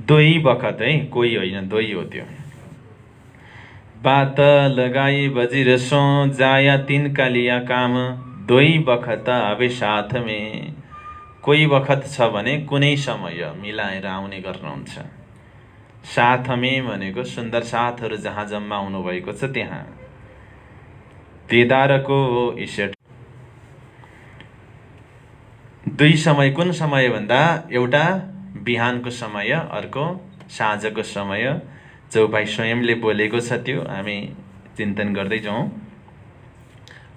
दुई बखत है, कोही होइन, दुई हो त्यो। बात लगाई बजिर सो जाया तिनका लिया काम, दुई बखत आवे साथ में। कोही बखत छ भने कुनै समय मिलाएर आउने गर्नुहुन्छ। साथमे भनेको सुन्दर साथहरू जहाँ जम्मा हुनुभएको छ त्यहाँ। देदारको इसेट दुई समय कुन समय भन्दा एउटा बिहानको समय, अर्को साँझको समय। चौपाई स्वयंले बोलेको छ, त्यो हामी चिन्तन गर्दै जाउँ।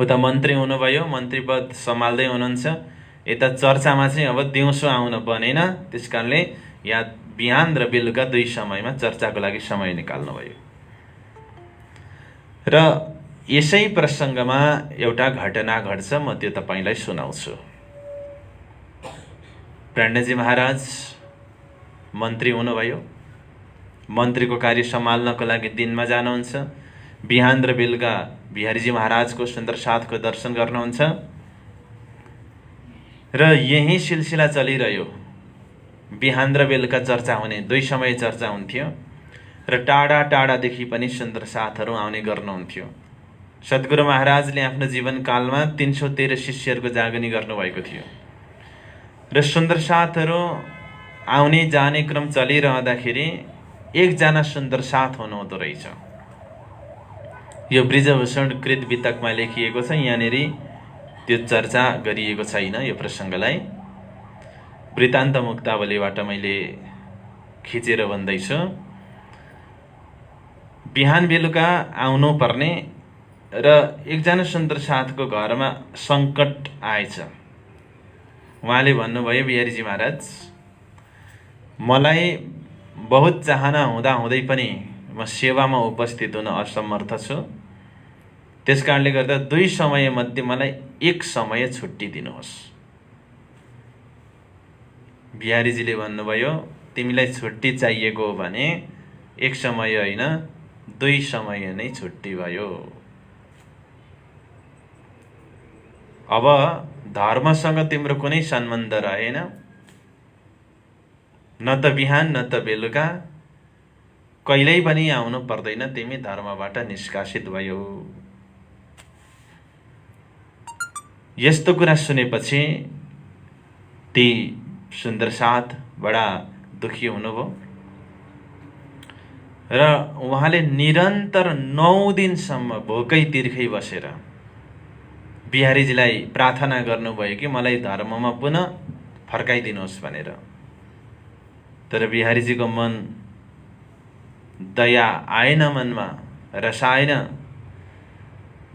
उता मन्त्री हुनुभयो, मन्त्री पद सम्हाल्दै हुनुहुन्छ। यता चर्चामा चाहिँ अब दिउँसो आउन बनेन, त्यस कारणले यहाँ बिहान र बेलुका दुई समयमा चर्चाको लागि समय निकाल्नुभयो। र यसै प्रसङ्गमा एउटा घटना घट्छ, म त्यो तपाईँलाई सुनाउँछु। प्राणजी महाराज मन्त्री हुनुभयो, मन्त्रीको कार्य सम्हाल्नको लागि दिनमा जानुहुन्छ। बिहान र बेलुका बिहारीजी महाराजको सुन्दर साथको दर्शन गर्नुहुन्छ र यही सिलसिला चलिरह्यो। बिहान र बेलुका चर्चा हुने, दुई समय चर्चा हुन्थ्यो र टाढा टाढादेखि पनि सुन्दर साथहरू आउने गर्नुहुन्थ्यो। सद्गुरु महाराजले आफ्नो जीवनकालमा 313 शिष्यहरूको जागनी गर्नुभएको थियो र सुन्दर साथहरू आउने जाने क्रम चलिरहँदाखेरि एकजना सुन्दर साथ हुनुहुँदो रहेछ। यो ब्रिजभूषण कृत वितकमा लेखिएको छ, यहाँनिर त्यो चर्चा गरिएको छैन यो प्रसङ्गलाई। वृत्तान्त मुक्तावलीबाट मैले खिचेर भन्दैछु। बिहान बेलुका आउनु पर्ने र एकजना सुन्दर साथको घरमा सङ्कट आएछ। उहाँले भन्नुभयो, बिहारीजी महाराज मलाई बहुत चाहना हुँदा हुँदै पनि म सेवामा उपस्थित हुन असमर्थ छु। त्यस कारणले गर्दा दुई समय मध्ये मलाई एक समय छुट्टी दिनुहोस्। बिहारीजीले भन्नुभयो, तिमीलाई छुट्टी चाहिएको हो भने एक समय होइन, दुई समय नै छुट्टी भयो। अब धर्मसँग तिम्रो कुनै सम्बन्ध रहेन, न त बिहान न त बेलुका, कहिल्यै पनि आउनु पर्दैन, तिमी धर्मबाट निष्कासित भयो। यस्तो कुरा सुनेपछि ती सुन्दर साथ बडा दुखी हुनुभयो र उहाँले निरन्तर 9 दिनसम्म भोकै तिर्खै बसेर बिहारीजीलाई प्रार्थना गर्नुभयो कि मलाई धर्ममा पुनः फर्काइदिनुहोस् भनेर। तर बिहारीजीको मन दया आएन, मनमा रस आएन।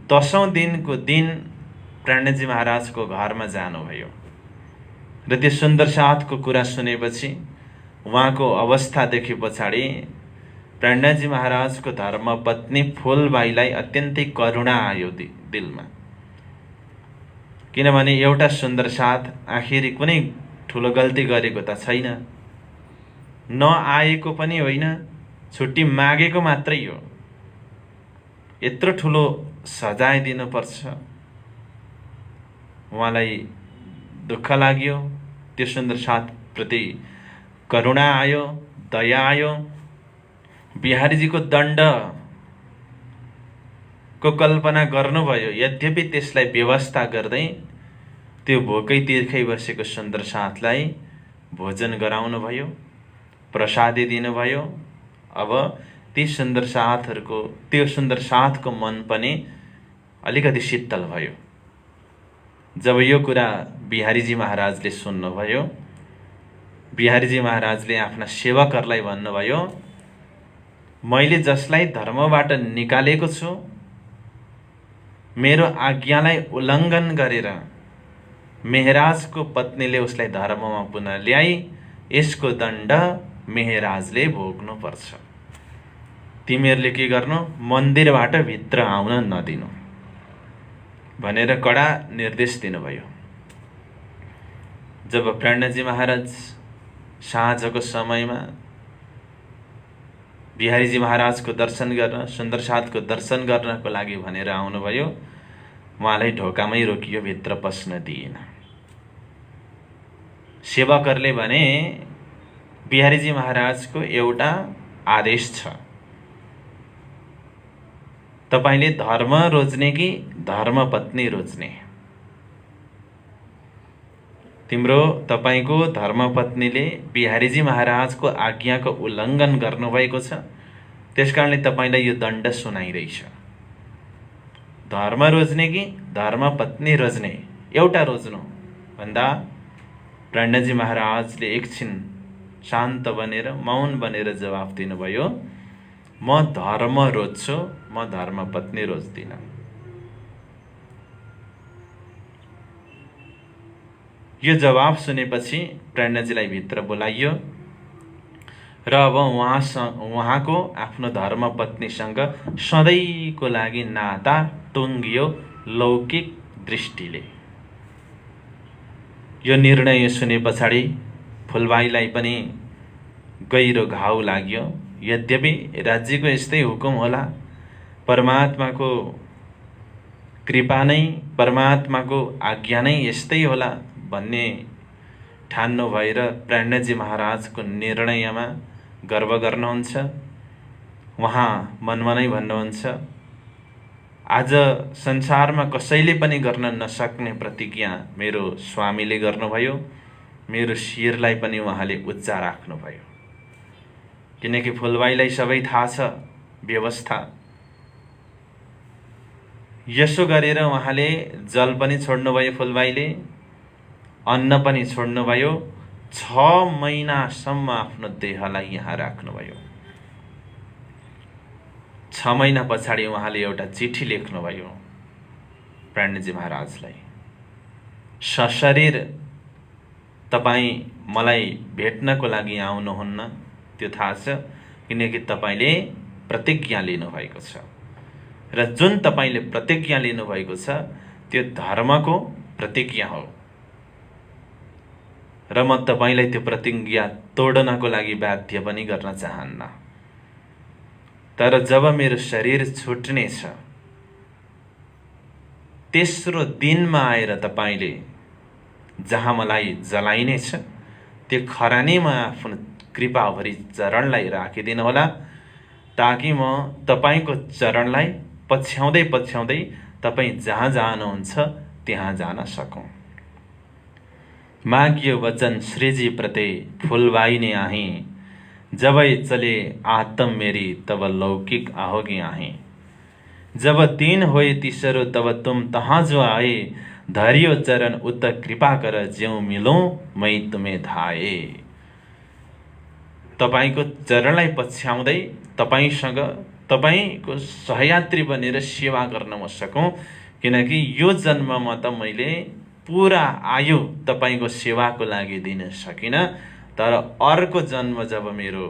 10औं दिनको दिन प्राणजी महाराजको घरमा जानुभयो र त्यो सुन्दर साथको कुरा सुनेपछि, उहाँको अवस्था देखे पछाडि प्राणजी महाराजको धर्मपत्नी फुलबाईलाई अत्यन्तै करुणा आयो दिलमा। किनभने एउटा सुन्दर साथ आखिरी कुनै ठुलो गल्ती गरेको त छैन, नआएको पनि होइन, छुट्टी मागेको मात्रै हो। यत्रो ठुलो सजाय दिनुपर्छ। उहाँलाई दुःख लाग्यो, त्यो सुन्दर साथप्रति करुणा आयो, दया आयो। बिहारीजीको दण्डको कल्पना गर्नुभयो, यद्यपि त्यसलाई व्यवस्था गर्दै त्यो भोकै तिर्खै बसेको सुन्दर साथलाई भोजन गराउनु भयो, प्रसादी दिनुभयो। अब त्यो सुन्दर साथको मन पनि अलिकति शीतल भयो। जब यो कुरा बिहारीजी महाराजले सुन्नुभयो, बिहारीजी महाराजले आफ्ना सेवकहरूलाई भन्नुभयो, मैले जसलाई धर्मबाट निकालेको छु, मेरो आज्ञालाई उल्लङ्घन गरेर मेहराजको पत्नीले उसलाई धर्ममा पुनः ल्याई, यसको दण्ड मेहराजले भोग्नुपर्छ। तिमीहरूले के गर्नु, मन्दिरबाट भित्र आउन नदिनु भनेर कडा निर्देश दिनुभयो। जब प्राणजी महाराज साँझको समयमा बिहारीजी महाराजको दर्शन गर्न, सुन्दर साथको दर्शन गर्नको लागि भनेर आउनुभयो, उहाँलाई ढोकामै रोकियो, भित्र पस्न दिएन। सेवकहरूले भने बिहारीजी महाराजको एउटा आदेश छ, तपाईले धर्म रोज्ने कि धर्मपत्नी रोज्ने? तपाईको धर्मपत्नीले बिहारीजी महाराजको आज्ञाको उल्लङ्घन गर्नुभएको छ, त्यसकारणले तपाईलाई यो दण्ड सुनाइरहेछ। धर्म रोज्ने कि धर्मपत्नी रोज्ने? एउटा रोज्नु भन्दा प्राणजी महाराजले एकछिन शान्त बनेर मौन बनेर जवाफ दिनुभयो, म धर्म रोज्छु, म धर्मपत्नी रोज्दिन। यो जवाब सुनेपछि प्राणजीलाई भित्र बोलाइयो र अब उहाँको आफ्नो धर्मपत्नीसँग सधैँको लागि नाता टुङ्गियो लौकिक दृष्टिले। यो निर्णय सुने पछाडि फुलबाईलाई पनि गहिरो घाउ लाग्यो। यद्यपि राज्यको यस्तै हुकुम होला, परमात्माको कृपा नै, परमात्माको आज्ञा नै यस्तै होला भन्ने ठान्नु भएर प्राणजी महाराजको निर्णयमा गर्व गर्नुहुन्छ। उहाँ मनमा नै भन्नुहुन्छ, आज संसारमा कसैले पनि गर्न नसक्ने प्रतिज्ञा मेरो स्वामीले गर्नुभयो, मेरो शिरलाई पनि उहाँले उच्चा राख्नुभयो। किनकि फुलबाईलाई सबै थाहा छ व्यवस्था। यसो गरेर उहाँले जल पनि छोड्नुभयो, फुलबाईले अन्न पनि छोड्नुभयो, 6 महिनासम्म आफ्नो देहलाई यहाँ राख्नुभयो। 6 महिना पछाडि उहाँले एउटा चिठी लेख्नुभयो प्राणजी महाराजलाई, सशरीर तपाईँ मलाई भेट्नको लागि आउनुहुन्न, त्यो थाहा छ, किनकि तपाईँले प्रतिज्ञा लिनुभएको छ र जुन तपाईँले प्रतिज्ञा लिनुभएको छ त्यो धर्मको प्रतिज्ञा हो र म तपाईँलाई त्यो प्रतिज्ञा तोड्नको लागि बाध्य पनि गर्न चाहन्न। तर जब मेरो शरीर छुट्नेछ तेस्रो दिनमा आएर तपाईँले जहाँ मलाई जलाइनेछ त्यो खरानीमा आफ्नो कृपाभरि चरणलाई राखिदिनु होला, ताकि म तपाईँको चरणलाई पछ्याउँदै पछ्याउँदै तपाईँ जहाँ जानुहुन्छ त्यहाँ जान सकौँ। मागियो वचन श्रीजी प्रते फुलबाई ने आही, जबै चले आत्म मेरी तब लौकिक ahoगी आही। जब 3 होए तीसरो तब तुम तहाँ जो आए, धरियो चरण उत कृपा कर ज्यों मिलौं मै तुम्हें धाए। तपाईको चरणलाई पछ्याउँदै तपाईसँग तपाईको सहयात्री बनेर सेवा गर्न म सकौं, किनकि यो जन्ममा त मैले पूरा आयु तपाईको सेवाको लागि दिन सकिन, तर अर्को जन्म जब मेरो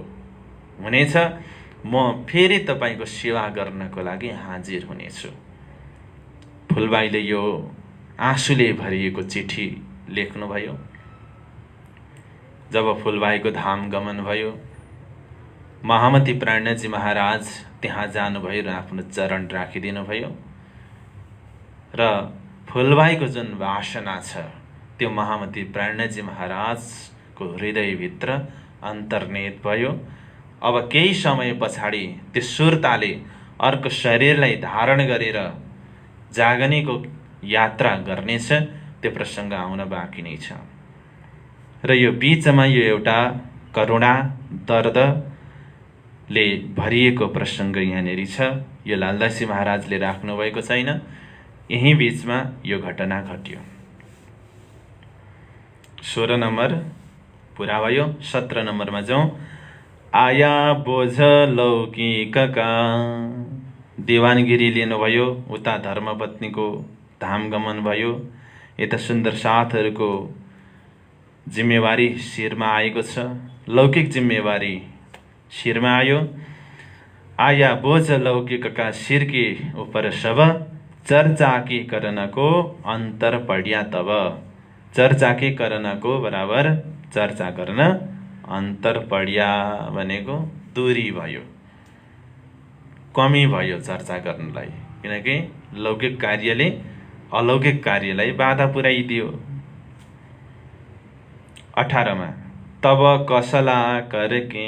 हुनेछ म फेरि तपाईको सेवा गर्नको लागि हाजिर हुनेछु। फुलबाईले यो आँसुले भरिएको चिठी लेख्नुभयो। जब फुलबाईको धाम गमन भयो, महामती प्राणजी महाराज त्यहाँ जानुभयो र आफ्नो चरण राखिदिनु भयो र फुलबाईको जुन वासना छ त्यो महामती प्राणजी महाराजको हृदयभित्र अन्तर्निहित भयो। अब केही समय पछाडि त्यो सुर्ताले अर्को शरीरलाई धारण गरेर जागनीको यात्रा गर्नेछ, त्यो प्रसङ्ग आउन बाँकी नै छ। र यो बीचमा यो एउटा करुणा दर्दले भरिएको प्रसङ्ग यहाँनिर छ। यो लालदासी महाराजले राख्नुभएको छैन, यही बीचमा यो घटना घट्यो। 16 नम्बर पुरा भयो। 17 नम्बरमा जाउँ। आया बोझ लौकिकका, देवानगिरी लिनुभयो, उता धर्मपत्नीको धाम गमन भयो, यता सुन्दर साथहरूको जिम्मेवारी शिरमा आएको छ, लौकिक जिम्मेवारी शिरमा आयो। आया बोझ लौकिकका शिर के ऊपर सब, चर्चा के करनको अन्तर पड्या तब। चर्चा के करनको बराबर चर्चा गर्न, अन्तर पड्या भनेको दूरी भयो, कमी भयो चर्चा गर्नलाई, किनकि लौकिक कार्यले अलौकिक कार्यलाई बाधा पुर्याइदियो। 18 मा तब कसला करके,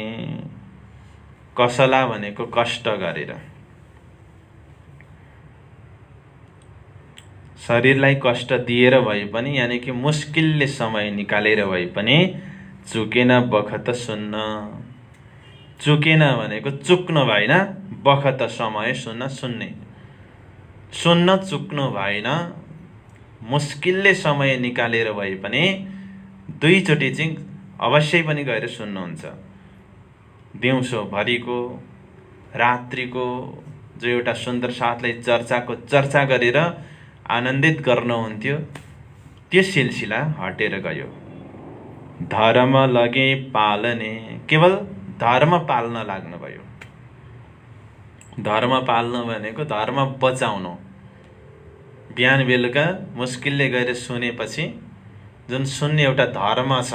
कसला भनेको कष्ट गरेर, शरीरलाई कष्ट दिएर भए पनि, यानि कि मुस्किलले समय निकालेर भए पनि चुकेन बखत सुन्न। चुकेन भनेको चुक्नु भएन, बखत समय सुन्न, सुन्न चुक्नु भएन, मुस्किलले समय निकालेर भए पनि दुईचोटि चाहिँ अवश्य पनि गएर सुन्नुहुन्छ। दिउँसो भरिको, रात्रिको जो एउटा सुन्दर साथलाई चर्चा गरेर आनन्दित गर्नुहुन्थ्यो, त्यो सिलसिला हटेर गयो। धर्म लगे पालने, केवल धर्म पाल्न लाग्नुभयो। धर्म पाल्नु भनेको धर्म बचाउनु। बिहान बेलुका मुस्किलले गएर सुनेपछि जुन सुन्ने एउटा धर्म छ,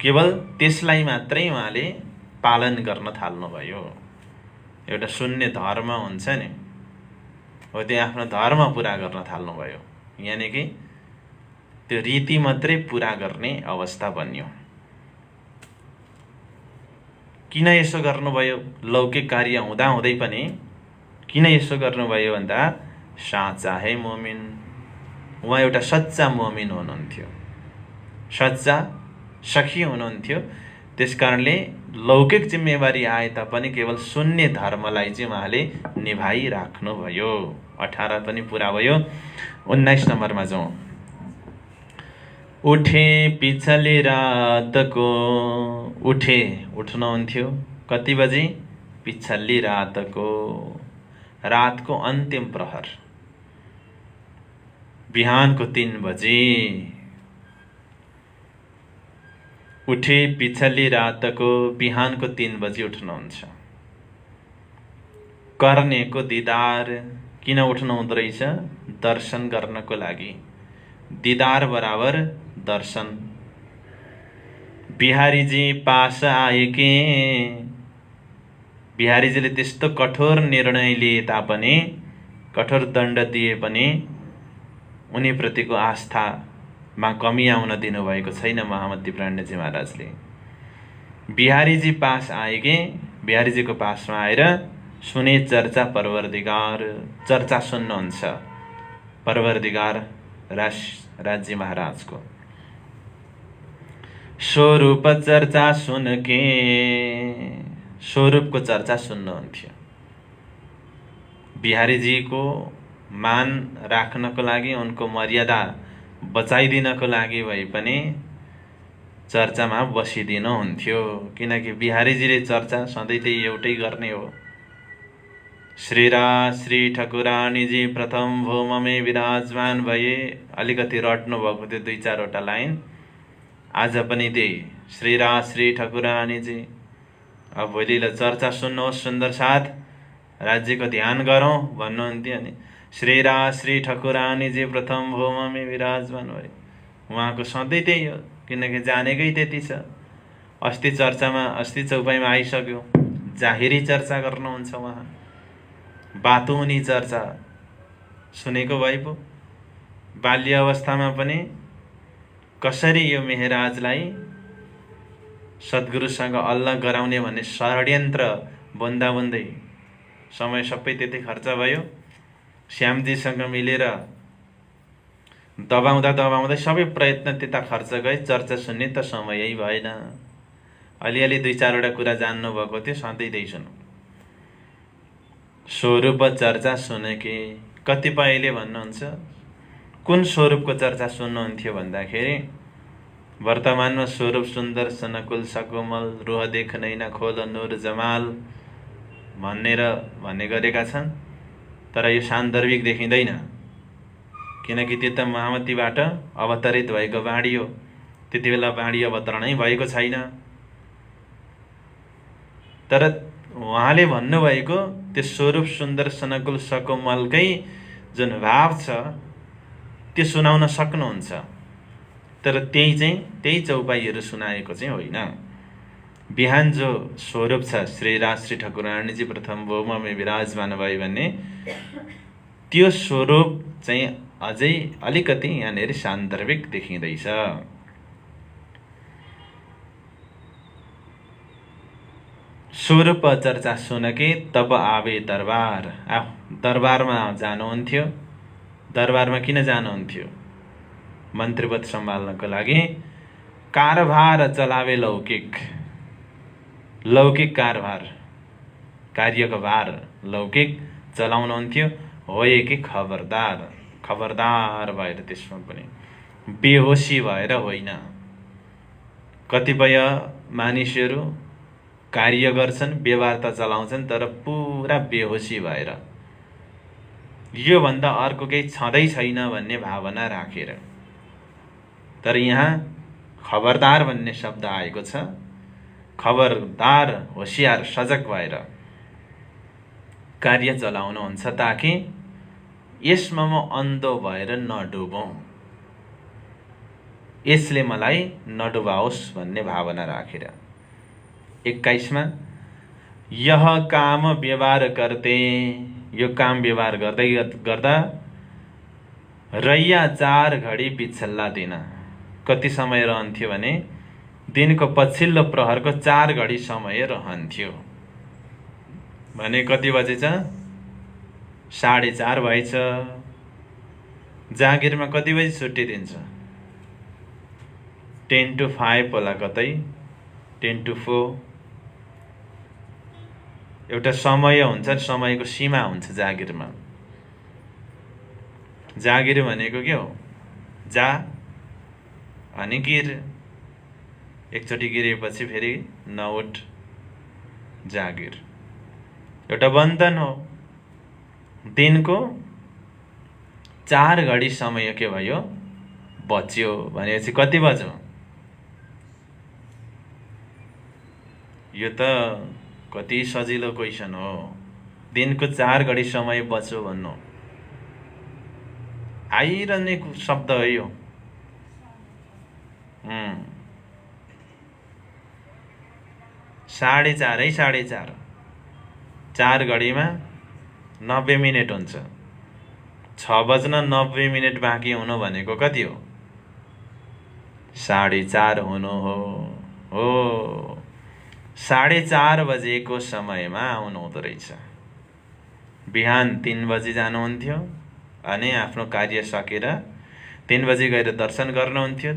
केवल त्यसलाई मात्रै उहाँले पालन गर्न थाल्नुभयो। एउटा सुन्ने धर्म हुन्छ नि, हो त्यो आफ्नो धर्म पुरा गर्न थाल्नुभयो। यानि कि त्यो रीति मात्रै पुरा गर्ने अवस्था बन्यो। किन यसो गर्नुभयो? लौकिक कार्य हुँदाहुँदै पनि किन यसो गर्नुभयो भन्दा साँचा है मोमिन, उहाँ एउटा सच्चा मोमिन हुनुहुन्थ्यो, सच्चा सखी हुनुहुन्थ्यो। त्यसकारणले लौकिक जिम्मेवारी आए तापनि केवल सुन्ने धर्मलाई चाहिँ उहाँले निभाइराख्नुभयो। 18 पनि पुरा भयो। 19 नम्बरमा जाउँ। उठे पिछली रातको, उठ्नुहुन्थ्यो कति बजी? पिछली रातको अन्तिम प्रहर, बिहानको 3 बजी। उठे पिछली रातको, बिहानको 3 बजी उठ्नुहुन्छ। कर्नेको दिदार, किन उठ्नु हुँदो रहेछ? दर्शन गर्नको लागि। दिदार बराबर दर्शन। बिहारीजी पास आए के, बिहारीजीले त्यस्तो कठोर निर्णय लिए तापनि, कठोर दण्ड दिए पनि उनीप्रतिको आस्थामा कमी आउन दिनुभएको छैन महामती प्राण्यजी महाराजले। बिहारीजी पास आए के, बिहारीजीको पासमा आएर सुने चर्चा परवरदिगार, चर्चा सुन्नुहुन्छ परवरदिगार राज्य महाराजको। स्वरूप चर्चा सुनके, स्वरूपको चर्चा सुन्नुहुन्थ्यो। बिहारीजीको मान राख्नको लागि, उनको मर्यादा बचाइदिनको लागि भए पनि चर्चामा बसिदिनुहुन्थ्यो। किनकि बिहारीजीले चर्चा सधैँ त्यही एउटै गर्ने हो। श्री ठकुरानीजी प्रथम भूममे विराजमान भए, अलिकति रट्नु भएको थियो 2-4वटा लाइन। आज पनि त्यही श्री ठकुरानीजी। अब भोलिलाई चर्चा सुन्नुहोस् सुन्दर साथ, राज्यको ध्यान गरौँ भन्नुहुन्थ्यो। अनि श्री ठकुरानीजी प्रथम भूममे विराजमान भए, उहाँको सधैँ त्यही हो। किनकि जानेकै त्यति छ। अस्ति चौपाईमा आइसक्यो, जाहेरी चर्चा गर्नुहुन्छ उहाँ। बातुनी चर्चा सुनेको भए पो। बाल्य अवस्थामा पनि कसरी यो मेहराजलाई सद्गुरुसँग अलग गराउने भन्ने षड्यन्त्र बुन्दै समय सबै त्यति खर्च भयो। श्यामजीसँग मिलेर दबाउँदा सबै प्रयत्न त्यता खर्च गए, चर्चा सुन्ने त समयै भएन। अलिअलि 2-4वटा कुरा जान्नुभएको थियो, सधैँ त्यही सुन्नु। स्वरूप चर्चा सुनेके, कतिपयले भन्नुहुन्छ कुन स्वरूपको चर्चा सुन्नुहुन्थ्यो भन्दाखेरि वर्तमानमा स्वरूप सुन्दर सनकुल सकोमल रुह देखनै न खोल नूर जमाल भन्ने गरेका छन्। तर यो सान्दर्भिक देखिँदैन, किनकि त्यो त महामतीबाट अवतरित भएको वाणी हो। त्यति बेला वाणी अवतरणै भएको छैन। तर उहाँले भन्नुभएको त्यो स्वरूप सुन्दर सनकुल सकोमलकै जुन भाव छ त्यो सुनाउन सक्नुहुन्छ। तर त्यही चौपाईहरू सुनाएको चाहिँ होइन। बिहान जो स्वरूप छ श्री ठकुरानीजी प्रथम भौममा विराजमान भयो भन्ने, त्यो स्वरूप चाहिँ अझै अलिकति यहाँनिर सान्दर्भिक देखिँदैछ। स्वरूप चर्चा सुनके तब आवे दरबार। दरबारमा जानुहुन्थ्यो। दरबारमा किन जानुहुन्थ्यो? मन्त्रीपद सम्हाल्नको लागि। कारभार चलावे लौकिक। लौकिक कारभार, कार्यको भार लौकिक चलाउनुहुन्थ्यो। होए कि खबरदार, खबरदार भएर, त्यसमा पनि बेहोसी भएर होइन। कतिपय मानिसहरू कार्य गर्छन्, व्यवहार त चलाउँछन्, तर पुरा बेहोसी भएर, योभन्दा अर्को केही छँदै छैन भन्ने भावना राखेर। तर यहाँ खबरदार भन्ने शब्द आएको छ। खबरदार, होसियार, सजग भएर कार्य चलाउनुहुन्छ, ताकि यसमा म अन्धो भएर नडुबौँ, यसले मलाई नडुबाओस् भन्ने भावना राखेर। 21मा यह काम व्यवहार गर्दै, यो काम व्यवहार गर्दै गर्दा रैया 4 घडी बिछल्ला दिन। कति समय रहन्थ्यो भने दिनको पछिल्लो प्रहरको 4 घडी समय रहन्थ्यो। भने कति बजे छ? 4:30 भएछ। जागिरमा कति बजी छुट्टी दिन्छ? 10 to 5 होला, कतै 10 to 4। एउटा समय हुन्छ, समयको सीमा हुन्छ जागिरमा। जागिर भनेको के हो? जा अनि गिर, एकचोटि गिरेपछि फेरि नउठ, जागिर एउटा बन्धन हो। दिनको 4 घडी समय के भयो? बच्यो भनेपछि कति बज्यो? यो त कति सजिलो क्वेसन हो। दिनको 4 घडी समय बच्यो भन्नु, आइरहने शब्द हो यो। 4:30 है, 4:30। 4 घडीमा 90 मिनट हुन्छ। 6 बज्न 90 मिनट बाँकी हुनु भनेको कति हो? 4:30 हुनु हो। 4:30 बजेको समयमा आउनु हुँदो रहेछ। बिहान 3 बजी जानुहुन्थ्यो अनि आफ्नो कार्य सकेर 3 बजी गएर दर्शन गर्नुहुन्थ्यो।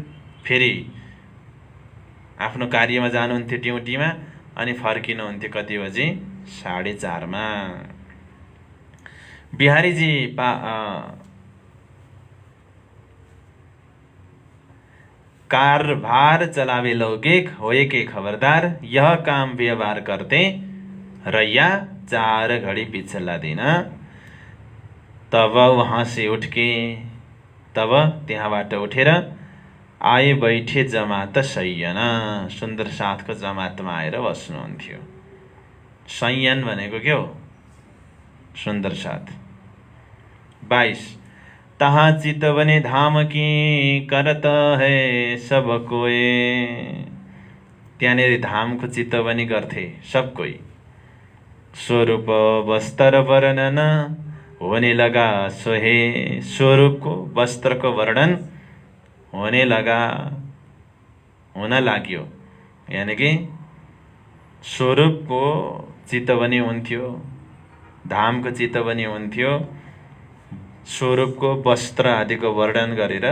फेरि आफ्नो कार्यमा जानुहुन्थ्यो, ड्युटीमा, अनि फर्किनुहुन्थ्यो कति बजी? 4:30 मा। बिहारीजी कारभार चलावे लौकिक, होए के खबरदार, यह काम व्यवहार करते रैया 4 घडी बिछल्ला दिन। तब वहाँ से उठ के, तब त्यहाँबाट उठेर आए बैठे जमात शय्यन, सुन्दर साथको जमातमा आएर बस्नुहुन्थ्यो। शय्यन भनेको के हो? सुन्दर साथ। 22 तहाँ चितवने धाम की करत है सब कोई, त्यहाँनिर धामको चितवनी गर्थे सब कोई। स्वरूप वस्त्र वर्णन होने लगा सोहे, स्वरूपको वस्त्रको वर्णन होने लगा, हुन लाग्यो। यानि कि स्वरूपको चितवनी हुन्थ्यो, धामको चितवनी हुन्थ्यो, स्वरूपको वस्त्र आदिको वर्णन गरेर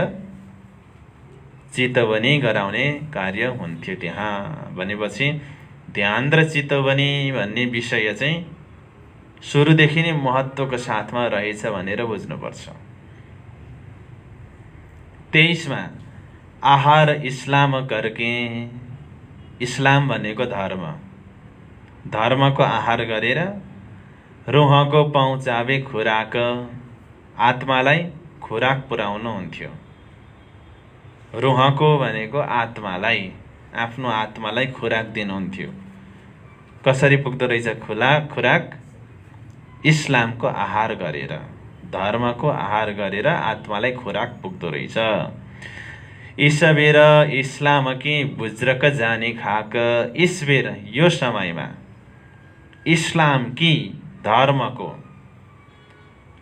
चितवनी गराउने कार्य हुन्थ्यो त्यहाँ। भनेपछि ध्यान र चितवनी भन्ने विषय चाहिँ सुरुदेखि नै महत्त्वको साथमा रहेछ भनेर बुझ्नुपर्छ। 23मा आहार इस्लाम करके, इस्लाम भनेको धर्म, धर्मको आहार गरेर रुहको पहुँचावे खुराक, आत्मालाई खुराक पुर्याउनु हुन्थ्यो। रुहको भनेको आत्मालाई, आफ्नो आत्मालाई खुराक दिनुहुन्थ्यो। कसरी पुग्दो रहेछ खुराक? इस्लामको आहार गरेर, धर्मको आहार गरेर आत्मालाई खुराक पुग्दो रहेछ। इसबेर इस्लामकी बुज्रक जाने खाक, इसबेर यो समयमा इस्लामकी धर्मको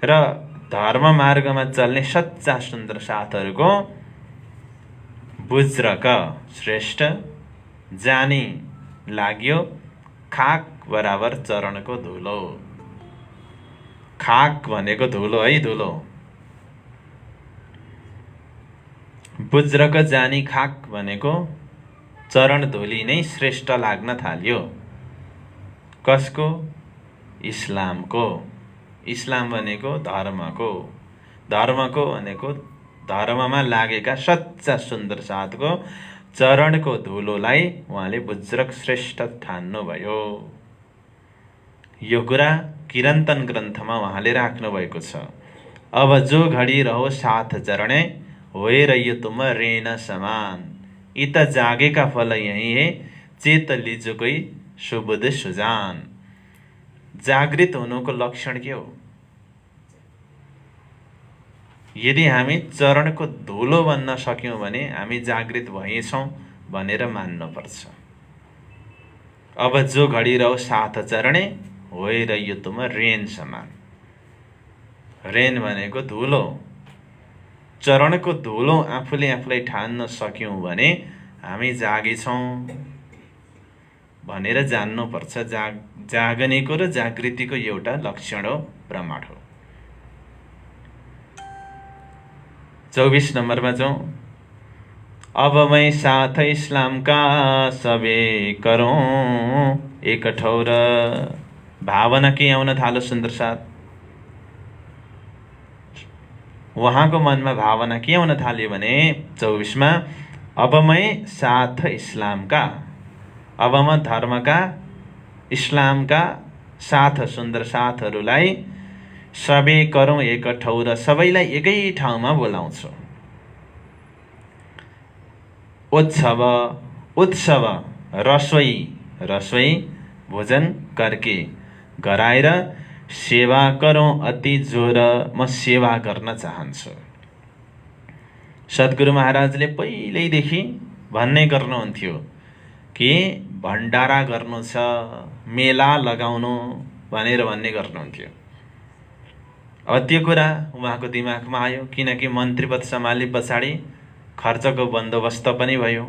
र धर्म मार्गमा चल्ने सच्चा सुन्दर साथहरूको बुज्रक श्रेष्ठ जानी लाग्यो, खाक बराबर चरणको धुलो। खाक भनेको धुलो है, धुलो। बुज्रक जानी खाक भनेको चरण धुली नै श्रेष्ठ लाग्न थाल्यो। कसको? इस्लामको। इस्लाम भनेको धर्मको। धर्मको भनेको धर्ममा लागेका सच्चा सुन्दर साथको चरणको धुलोलाई उहाँले बुज्रक श्रेष्ठ ठान्नुभयो। यो कुरा किरन्तन ग्रन्थमा उहाँले राख्नुभएको छ। अब जो घडी रहो साथ चरणे, होए रहियो तुम रेन समान। यी त जागेका फल यही है, चेत लिजुकै सुबुध सुजान। जागृत हुनुको लक्षण के हो? यदि हामी चरणको धुलो बन्न सक्यौँ भने हामी जागृत भएछौँ भनेर मान्नुपर्छ। अब जो घडी रहो साथ चरणे, होए रहियो तुम रेन समान। रेन भनेको धुलो। चरणको धुलो आफूले आफूलाई ठान्न सक्यौँ भने हामी जागेछौँ भनेर जान्नुपर्छ। जागनेको र जागृतिको एउटा लक्षण हो, प्रमाण हो। 24 नम्बरमा जाउँ। अब मैं साथ इस्लाम का सबे करूँ एक ठौर। भावना के आउन थालो सुन्दर साथ। उहाँको मनमा भावना के आउन थाल्यो भने 24 मा, अब मैं साथ इस्लाम का, अब म धर्मका इस्लामका साथ सुन्दर साथहरूलाई सबे करौँ एक ठौर, सबैलाई एकै ठाउँमा बोलाउँछु। उत्सव, उत्सव रसोई, रसोई भोजन करके गराएर सेवा करौँ अति जोर, म सेवा गर्न चाहन्छु। सद्गुरु महाराजले पहिल्यैदेखि भन्ने गर्नुहुन्थ्यो कि भण्डारा गर्नु छ, मेला लगाउनु भनेर भन्ने गर्नुहुन्थ्यो। अब त्यो कुरा उहाँको दिमागमा आयो, किनकि मन्त्रीपद सम्हाले पछाडि खर्चको बन्दोबस्त पनि भयो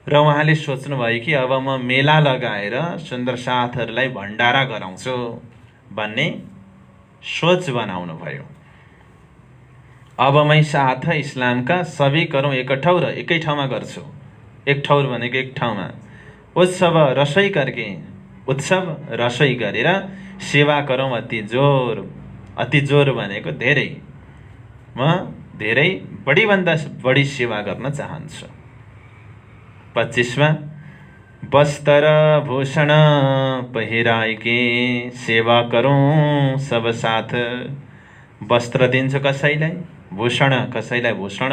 र उहाँले सोच्नुभयो कि अब म मेला लगाएर सुन्दर साथहरूलाई भण्डारा गराउँछु भन्ने सोच बनाउनु भयो। अब मैं साथ इस्लामका सबै करौँ एक ठौर, एकै ठाउँमा गर्छु। एक ठौर भनेको एक ठाउँमा। उत्सव रसोई करके, उत्सव रसोई गरेर सेवा करौँ अति जोर। अति जोर भनेको धेरै, म धेरै बढीभन्दा बढी सेवा गर्न चाहन्छु। 25 मा, वस्त्र भूषण पहिराइके सेवा करौँ सब साथ। वस्त्र दिन्छु कसैलाई, भूषण कसैलाई भूषण,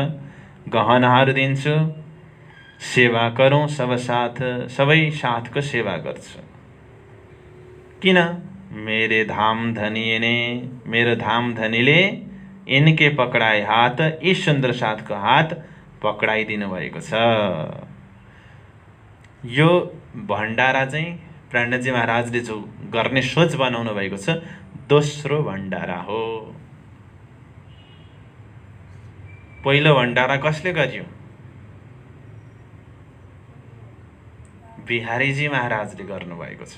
गहनाहरू दिन्छु, सेवा करौँ सब साथ, सबै साथको सेवा गर्छु। किन? मेरे धाम धनिए ने, मेरो धाम धनीले इनके पकडाए हात, यी सुन्दर साथको हात पकडाइदिनु भएको छ। यो भण्डारा चाहिँ प्राणजी महाराजले जो गर्ने सोच बनाउनु भएको छ, दोस्रो भण्डारा हो। पहिलो भण्डारा कसले गर्यो? बिहारीजी महाराजले गर्नुभएको छ।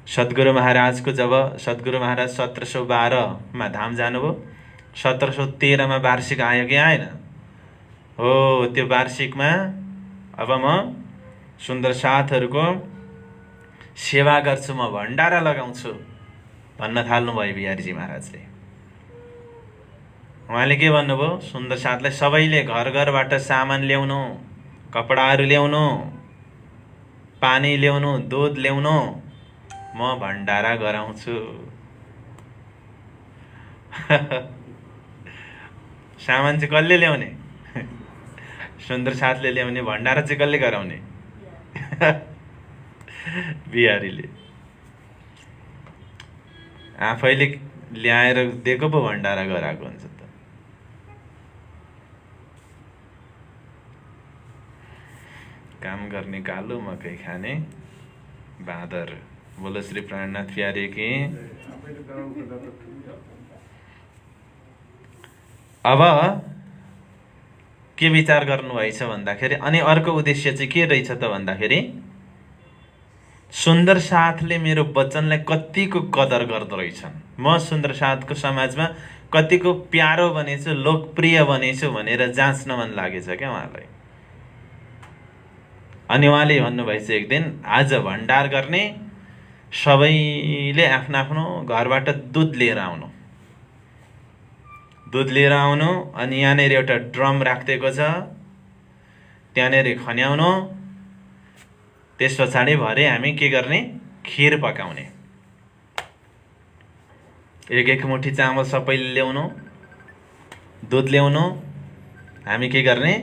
सद्गुरु महाराजको जब सद्गुरु महाराज 1712 मा धाम जानुभयो, 1713 मा वार्षिक आयो कि आएन? हो, त्यो वार्षिकमा अब म सुन्दर साथहरूको सेवा गर्छु, म भण्डारा लगाउँछु भन्न थाल्नुभयो बिहारीजी महाराजले। उहाँले के भन्नुभयो? सुन्दर साथलाई सबैले घर घरबाट सामान ल्याउनु, कपडाहरू ल्याउनु, पानी ल्याउनु, दुध ल्याउनु, म भण्डारा गराउँछु। सामान चाहिँ कसले ल्याउने? सुन्दर साथले ल्याउने। भण्डारा चाहिँ कसले गराउने? बिहारीले आफैले ल्याएर दिएको पो भण्डारा गराएको हुन्छ त। काम गर्ने कालो, मकै खाने बाँदर। बोलो श्री प्राणनाथ प्यारे की। अब के विचार गर्नुभएछ भन्दाखेरि, अनि अर्को उद्देश्य चाहिँ के रहेछ त भन्दाखेरि, सुन्दर साथले मेरो वचनलाई कतिको कदर गर्दो रहेछन्, म सुन्दर साथको समाजमा कतिको प्यारो बनेछु, लोकप्रिय बनेछु भनेर जाँच्न मन लागेछ क्या उहाँलाई। अनि उहाँले भन्नुभएछ एक दिन, आज भण्डार गर्ने सबैले आफ्नो आफ्नो घरबाट दुध लिएर आउनु, अनि यहाँनिर एउटा ड्रम राखिदिएको छ, त्यहाँनिर खन्याउनु, त्यस पछाडि भरे हामी के गर्ने, खिर पकाउने, एक मुठी चामल सबैले ल्याउनु, दुध ल्याउनु, हामी के गर्ने,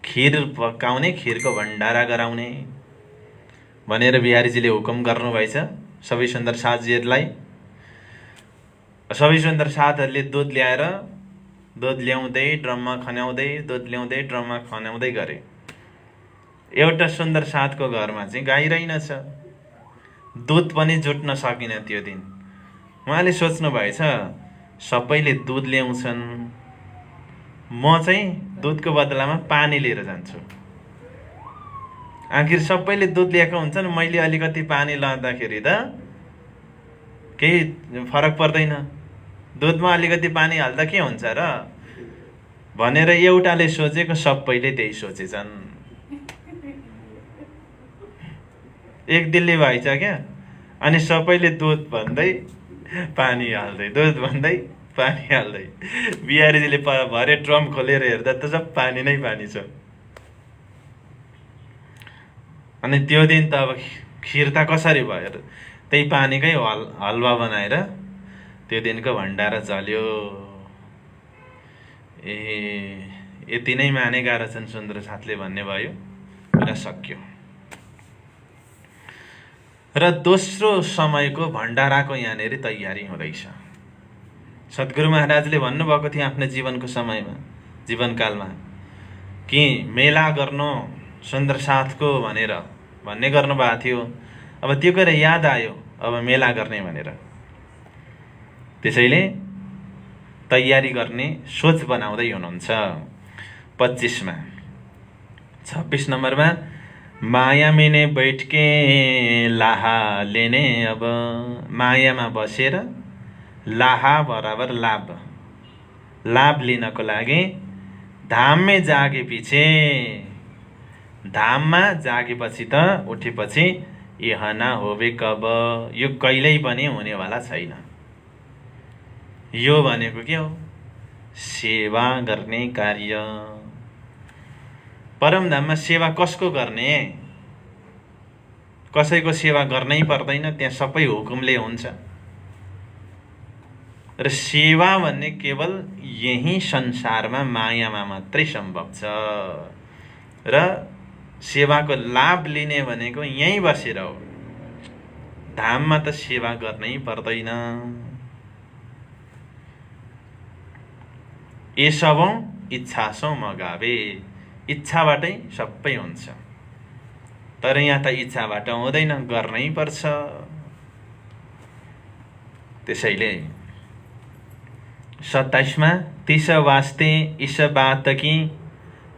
खिर पकाउने, खिरको भण्डारा गराउने भनेर बिहारीजीले हुकुम गर्नुभएछ सबै सुन्दर साथीहरूलाई। सबै सुन्दर साथहरूले दुध ल्याउँदै ड्रममा खन्याउँदै, दुध ल्याउँदै ड्रममा खन्याउँदै गरे। एउटा सुन्दर साथको घरमा चाहिँ गाई रहेनछ, दुध पनि जुट्न सकिन त्यो दिन। उहाँले सोच्नु भएछ, सबैले दुध ल्याउँछन्, म चाहिँ दुधको बदलामा पानी लिएर जान्छु। आखिर सबैले दुध ल्याएको हुन्छन्, मैले अलिकति पानी लाँदाखेरि त केही फरक पर्दैन, दुधमा अलिकति पानी हाल्दा के हुन्छ र भनेर एउटाले सोचेको सबैले त्यही सोचेछन्। एक दिल्ली भएछ क्या। अनि सबैले दुध भन्दै पानी हाल्दै, दुध भन्दै पानी हाल्दै, बिहारीजीले भरे ड्रम खोलेर हेर्दा त सब पानी नै पानी छ। अनि त्यो दिन त अब खिर त कसरी भयो, त्यही पानीकै हलवा बनाएर त्यो दिनको भण्डारा चल्यो। यति नै मानेका रहेछन् सुन्दर साथले भन्ने भयो र सक्यो। र दोस्रो समयको भण्डाराको यहाँनिर तयारी हुँदैछ। सद्गुरु महाराजले भन्नुभएको थियो आफ्नो जीवनको समयमा, जीवनकालमा कि मेला गर्नु सुन्दर साथको भनेर भन्ने गर्नुभएको थियो। अब त्यो कुरा याद आयो, अब मेला गर्ने भनेर। त्यसैले तयारी गर्ने सोच बनाउँदै हुनुहुन्छ। 25मा 26 नम्बरमा, माया में बैठ के लाहा लेने। अब मायामा बसेर लाहा बराबर लाभ लिनको लागि धाममै जागे पछि, धाममा जागेपछि त उठेपछि यहना होबे कब, यो कहिल्यै पनि हुनेवाला छैन। यो भनेको के हो, सेवा गर्ने कार्य। परमधाममा सेवा कसको गर्ने, कसैको सेवा गर्नै पर्दैन, त्यहाँ सबै हुकुमले हुन्छ। र सेवा भन्ने केवल यही संसारमा मायामा मात्रै सम्भव छ। र सेवाको लाभ लिने भनेको यहीँ बसेर हो, धाममा त सेवा गर्नै पर्दैन। यसबौं इच्छासौं मगावे, इच्छाबाटै सबै हुन्छ। तर यहाँ त इच्छाबाट हुँदैन, गर्नै पर्छ। त्यसैले 27मा, तिस वास्ते इस बात की,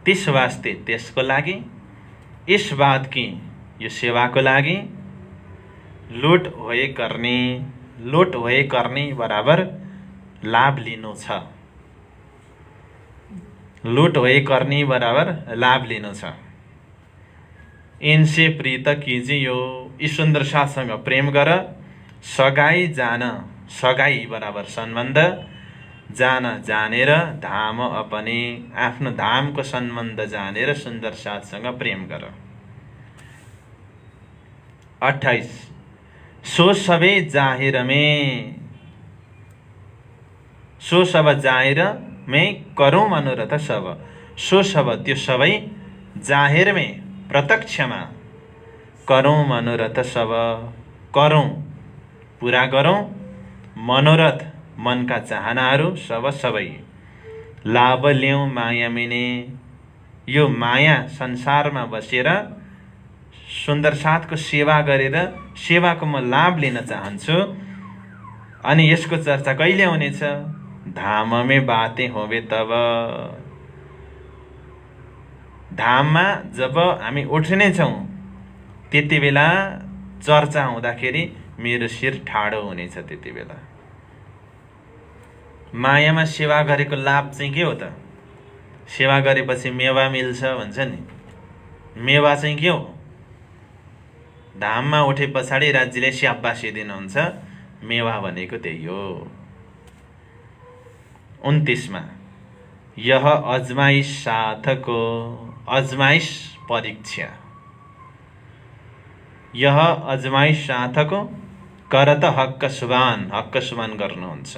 तिस वास्ते त्यसको लागि, इस बात की यो सेवाको लागि, लुट होए गर्ने बराबर लाभ लिनु छ। लुट होए करनी बराबर लाभ लिनु छ। इनसे प्रीत कीजियो, यी सुन्दर साथसँग प्रेम गर। सगाई जान, सगाई बराबर सम्बन्ध, जान जानेर, धाम अपने आफ्नो धामको सम्बन्ध जानेर सुन्दर साथसँग प्रेम गर। 28 सो सबे जाहिर में, सो सब जाहिर में करूं मनोरथ सब। सो सब त्यो सबै, जाहिर में प्रत्यक्षमा, करूं मनोरथ सब, करूं पूरा गरौं, मनोरथ मनका चाहनाहरू, सब सबै। लाभ ल्याउँ माया मिने, यो माया संसारमा बसेर सुन्दर साथको सेवा गरेर सेवाको म लाभ लिन चाहन्छु। अनि यसको चर्चा कहिले हुनेछ, धाममे बाते होबे तब, धाममा जब हामी उठ्ने छौँ त्यति बेला चर्चा हुँदाखेरि मेरो शिर ठाडो हुनेछ। त्यति बेला मायामा सेवा गरेको लाभ चाहिँ के हो त? सेवा गरेपछि मेवा मिल्छ भन्छ नि, मेवा चाहिँ के हो? धाममा उठे पछाडि राज्यले स्याबासी दिनुहुन्छ, मेवा भनेको त्यही हो। 29मा यह अजमाइश साथको, अजमाइश परीक्षा, यह अजमाइश साथको करत हक्क सुबान गर्नुहुन्छ।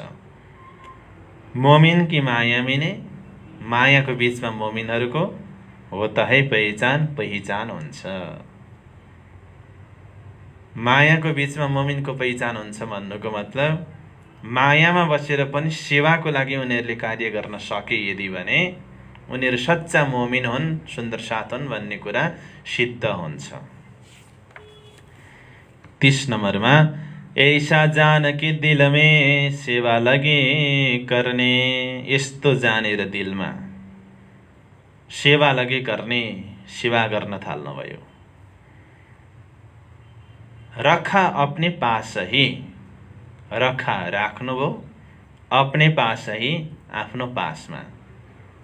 मोमिन की माया मिने, मायाको बीचमा मोमिनहरूको हो त है पहिचान हुन्छ। मायाको बीचमा मोमिनको पहिचान हुन्छ भन्नुको मतलब मायामा बसेर पनि सेवाको लागि उनीहरूले कार्य गर्न सके यदि भने उनीहरू सच्चा मोमिन हुन्, सुन्दर साथ हुन् भन्ने कुरा सिद्ध हुन्छ। 30 नम्बरमा ऐसा जानकी दिल में सेवा लगे करने, यस्तो जानेर दिलमा सेवा लगे गर्ने, सेवा गर्न थाल्नुभयो। रखा अपने पास ही, रखा राख्नुभयो, अपने पास ही आफ्नो पासमा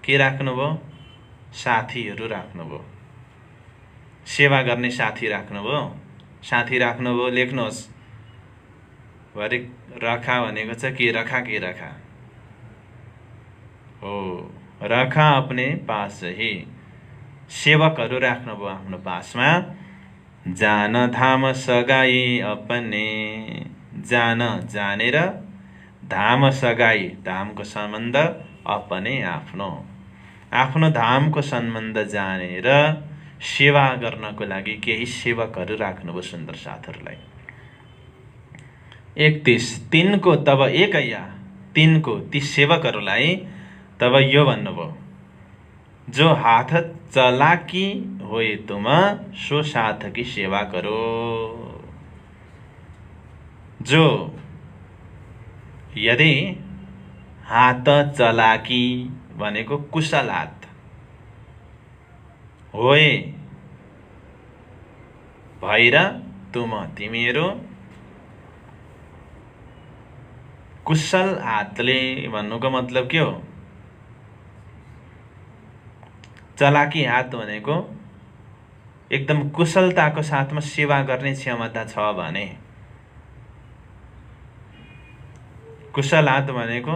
के राख्नुभयो? साथीहरू राख्नुभयो। सेवा गर्ने साथी राख्नुभयो, साथी राख्नुभयो। लेख्नुहोस्, भरे रखा भनेको छ के रखा हो, रखा अपने पास ही, सेवकहरू राख्नुभयो आफ्नो पासमा। जान धाम सगाई अपने, जान जानेर, धाम सगाई धामको सम्बन्ध, अपने आफ्नो धामको सम्बन्ध जानेर सेवा गर्नको लागि केही सेवकहरू राख्नुभयो सुन्दर साथहरूलाई। 31 तिनको तब एकैया, तिनको ती सेवकहरूलाई तब यो भन्नुभयो, जो हाथ चलाकी होए तुम सो साथ की सेवा करो। जो यदि हात चलाकी भनेको कुशल हात होए भएर तुम तिमीहरू, कुशल हातले भन्नुको मतलब के हो? चलाकी हात भनेको एकदम कुशलताको साथमा सेवा गर्ने क्षमता छ भने, कुशल हात भनेको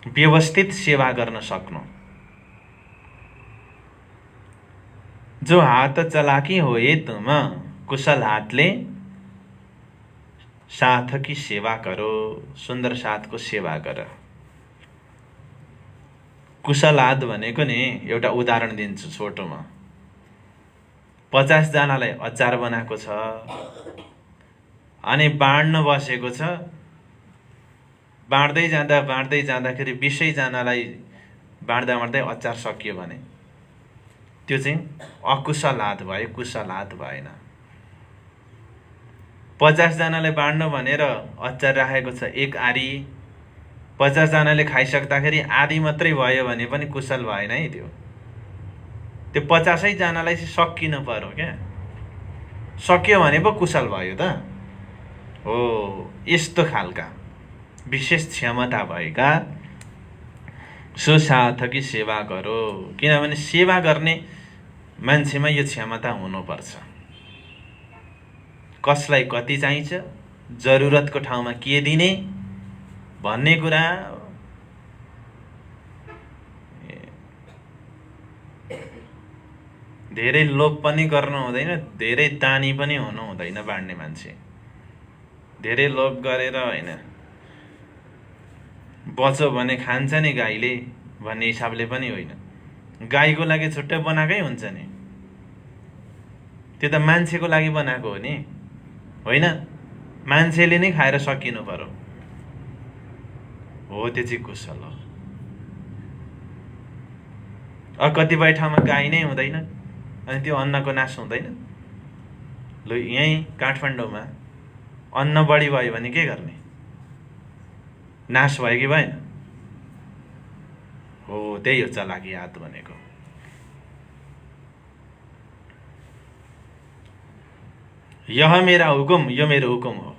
व्यवस्थित सेवा गर्न सक्नु। जो हात चलाकी होए तुम, कुशल हातले साथ की सेवा करो, सुन्दर साथको सेवा गर। कुशल हात भनेको नि एउटा उदाहरण दिन्छु छोटोमा। 50 जनालाई अचार बनाएको छ अनि बाँड्न बसेको छ। बाँड्दै जाँदाखेरि 20 जनालाई बाँड्दै अचार सकियो भने त्यो चाहिँ अकुशल हात भयो, कुशल हात भएन। 50 जनालाई बाँड्नु भनेर अचार राखेको छ एक आरी, 50 जनाले खाइसक्दाखेरि आधी मात्रै भयो भने पनि कुशल भएन है। त्यो 50 जनालाई चाहिँ सकिनु पर्यो क्या, सक्यो भने पो कुशल भयो त हो। यस्तो खालका विशेष क्षमता भएका सुसाथकी सेवा गरो, किनभने सेवा गर्ने मान्छेमा यो क्षमता हुनुपर्छ। कसलाई कति चाहिन्छ, जरुरतको ठाउँमा के दिने भन्ने कुरा धेरै लोभ पनि गर्नु हुँदैन, धेरै दानी पनि हुनु हुँदैन। बाँड्ने मान्छे धेरै लोभ गरेर होइन, बच्यो भने खान्छ नि गाईले भन्ने हिसाबले पनि होइन। गाईको लागि छुट्टै बनाएकै हुन्छ नि, त्यो त मान्छेको लागि बनाएको हो नि, होइन? मान्छेले नै खाएर सकिनु पर्यो हो, त्यो चाहिँ कुशल हो। कतिपय ठाउँमा गाई नै हुँदैन अनि त्यो अन्नको नाश हुँदैन। लु यहीँ काठमाडौँमा अन्न बढी भयो भने के गर्ने? नाश भयो कि भएन? हो, त्यही हो चलाकी हात भनेको। यह मेरा हुकुम, यो मेरो हुकुम हो।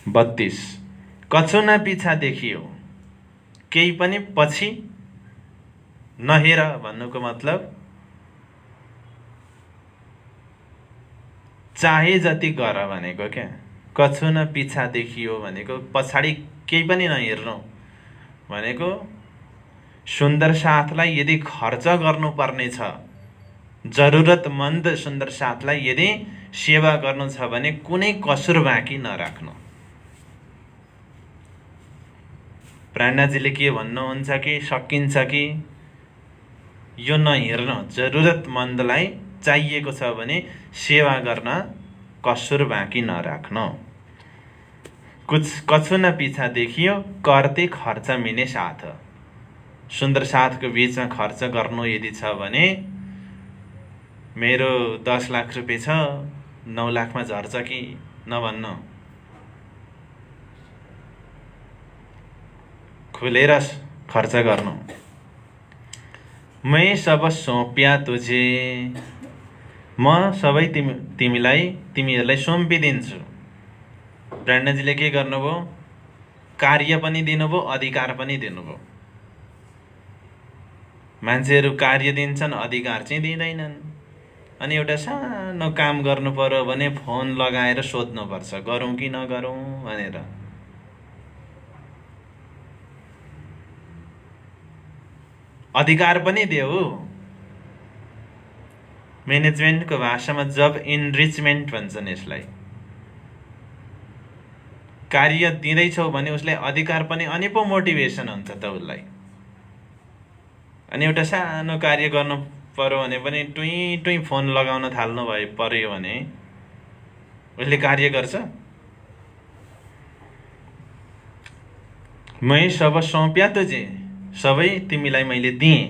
32 कछु न पिछा देखियो, केही पनि पछि नहेर भन्नुको मतलब चाहे जति गर भनेको क्या। कछु न पिछा देखियो भनेको पछाडि केही पनि नहेर्नु भनेको सुन्दर साथलाई यदि खर्च गर्नुपर्ने छ, जरुरतमन्द सुन्दर साथलाई यदि सेवा गर्नु छ भने कुनै कसुर बाँकी नराख्नु। प्राणाजीले के भन्नुहुन्छ कि सकिन्छ कि यो नहेर्नु, जरुरतमन्दलाई चाहिएको छ भने सेवा गर्न कसुर बाँकी नराख्नु। कछु न पिछा देखियो, करते खर्च मिने साथ। सुन्दर साथको बीचमा खर्च गर्नु यदि छ भने मेरो 10 लाख रुपियाँ छ, 9 लाखमा झर्छ कि नभन्नु। खुलेर खर्च गर्नु। मैं सब सौंप्या तुझे, म सबै तिमीहरूलाई सुम्पिदिन्छु। ब्राह्मणजीले के गर्नुभयो? कार्य पनि दिनुभयो, अधिकार पनि दिनुभयो। मान्छेहरू कार्य दिन्छन्, अधिकार चाहिँ दिँदैनन्। अनि एउटा सानो काम गर्नु पर्यो भने फोन लगाएर सोध्नुपर्छ, गरौँ कि नगरौँ भनेर। अधिकार पनि देऊ। म्यानेजमेन्टको भाषामा जब इनरिचमेन्ट भन्छन् यसलाई। कार्य दिँदैछौ भने उसलाई अधिकार पनि, अनि पो मोटिभेसन हुन्छ त उसलाई। अनि एउटा सानो कार्य गर्नु पर्यो भने पनि टुई टुई फोन लगाउन थाल्नु पर्यो भने उसले कार्य गर्छ। मैं सब सौंप्या तुझे, सबै तिमीलाई मैले दिएँ।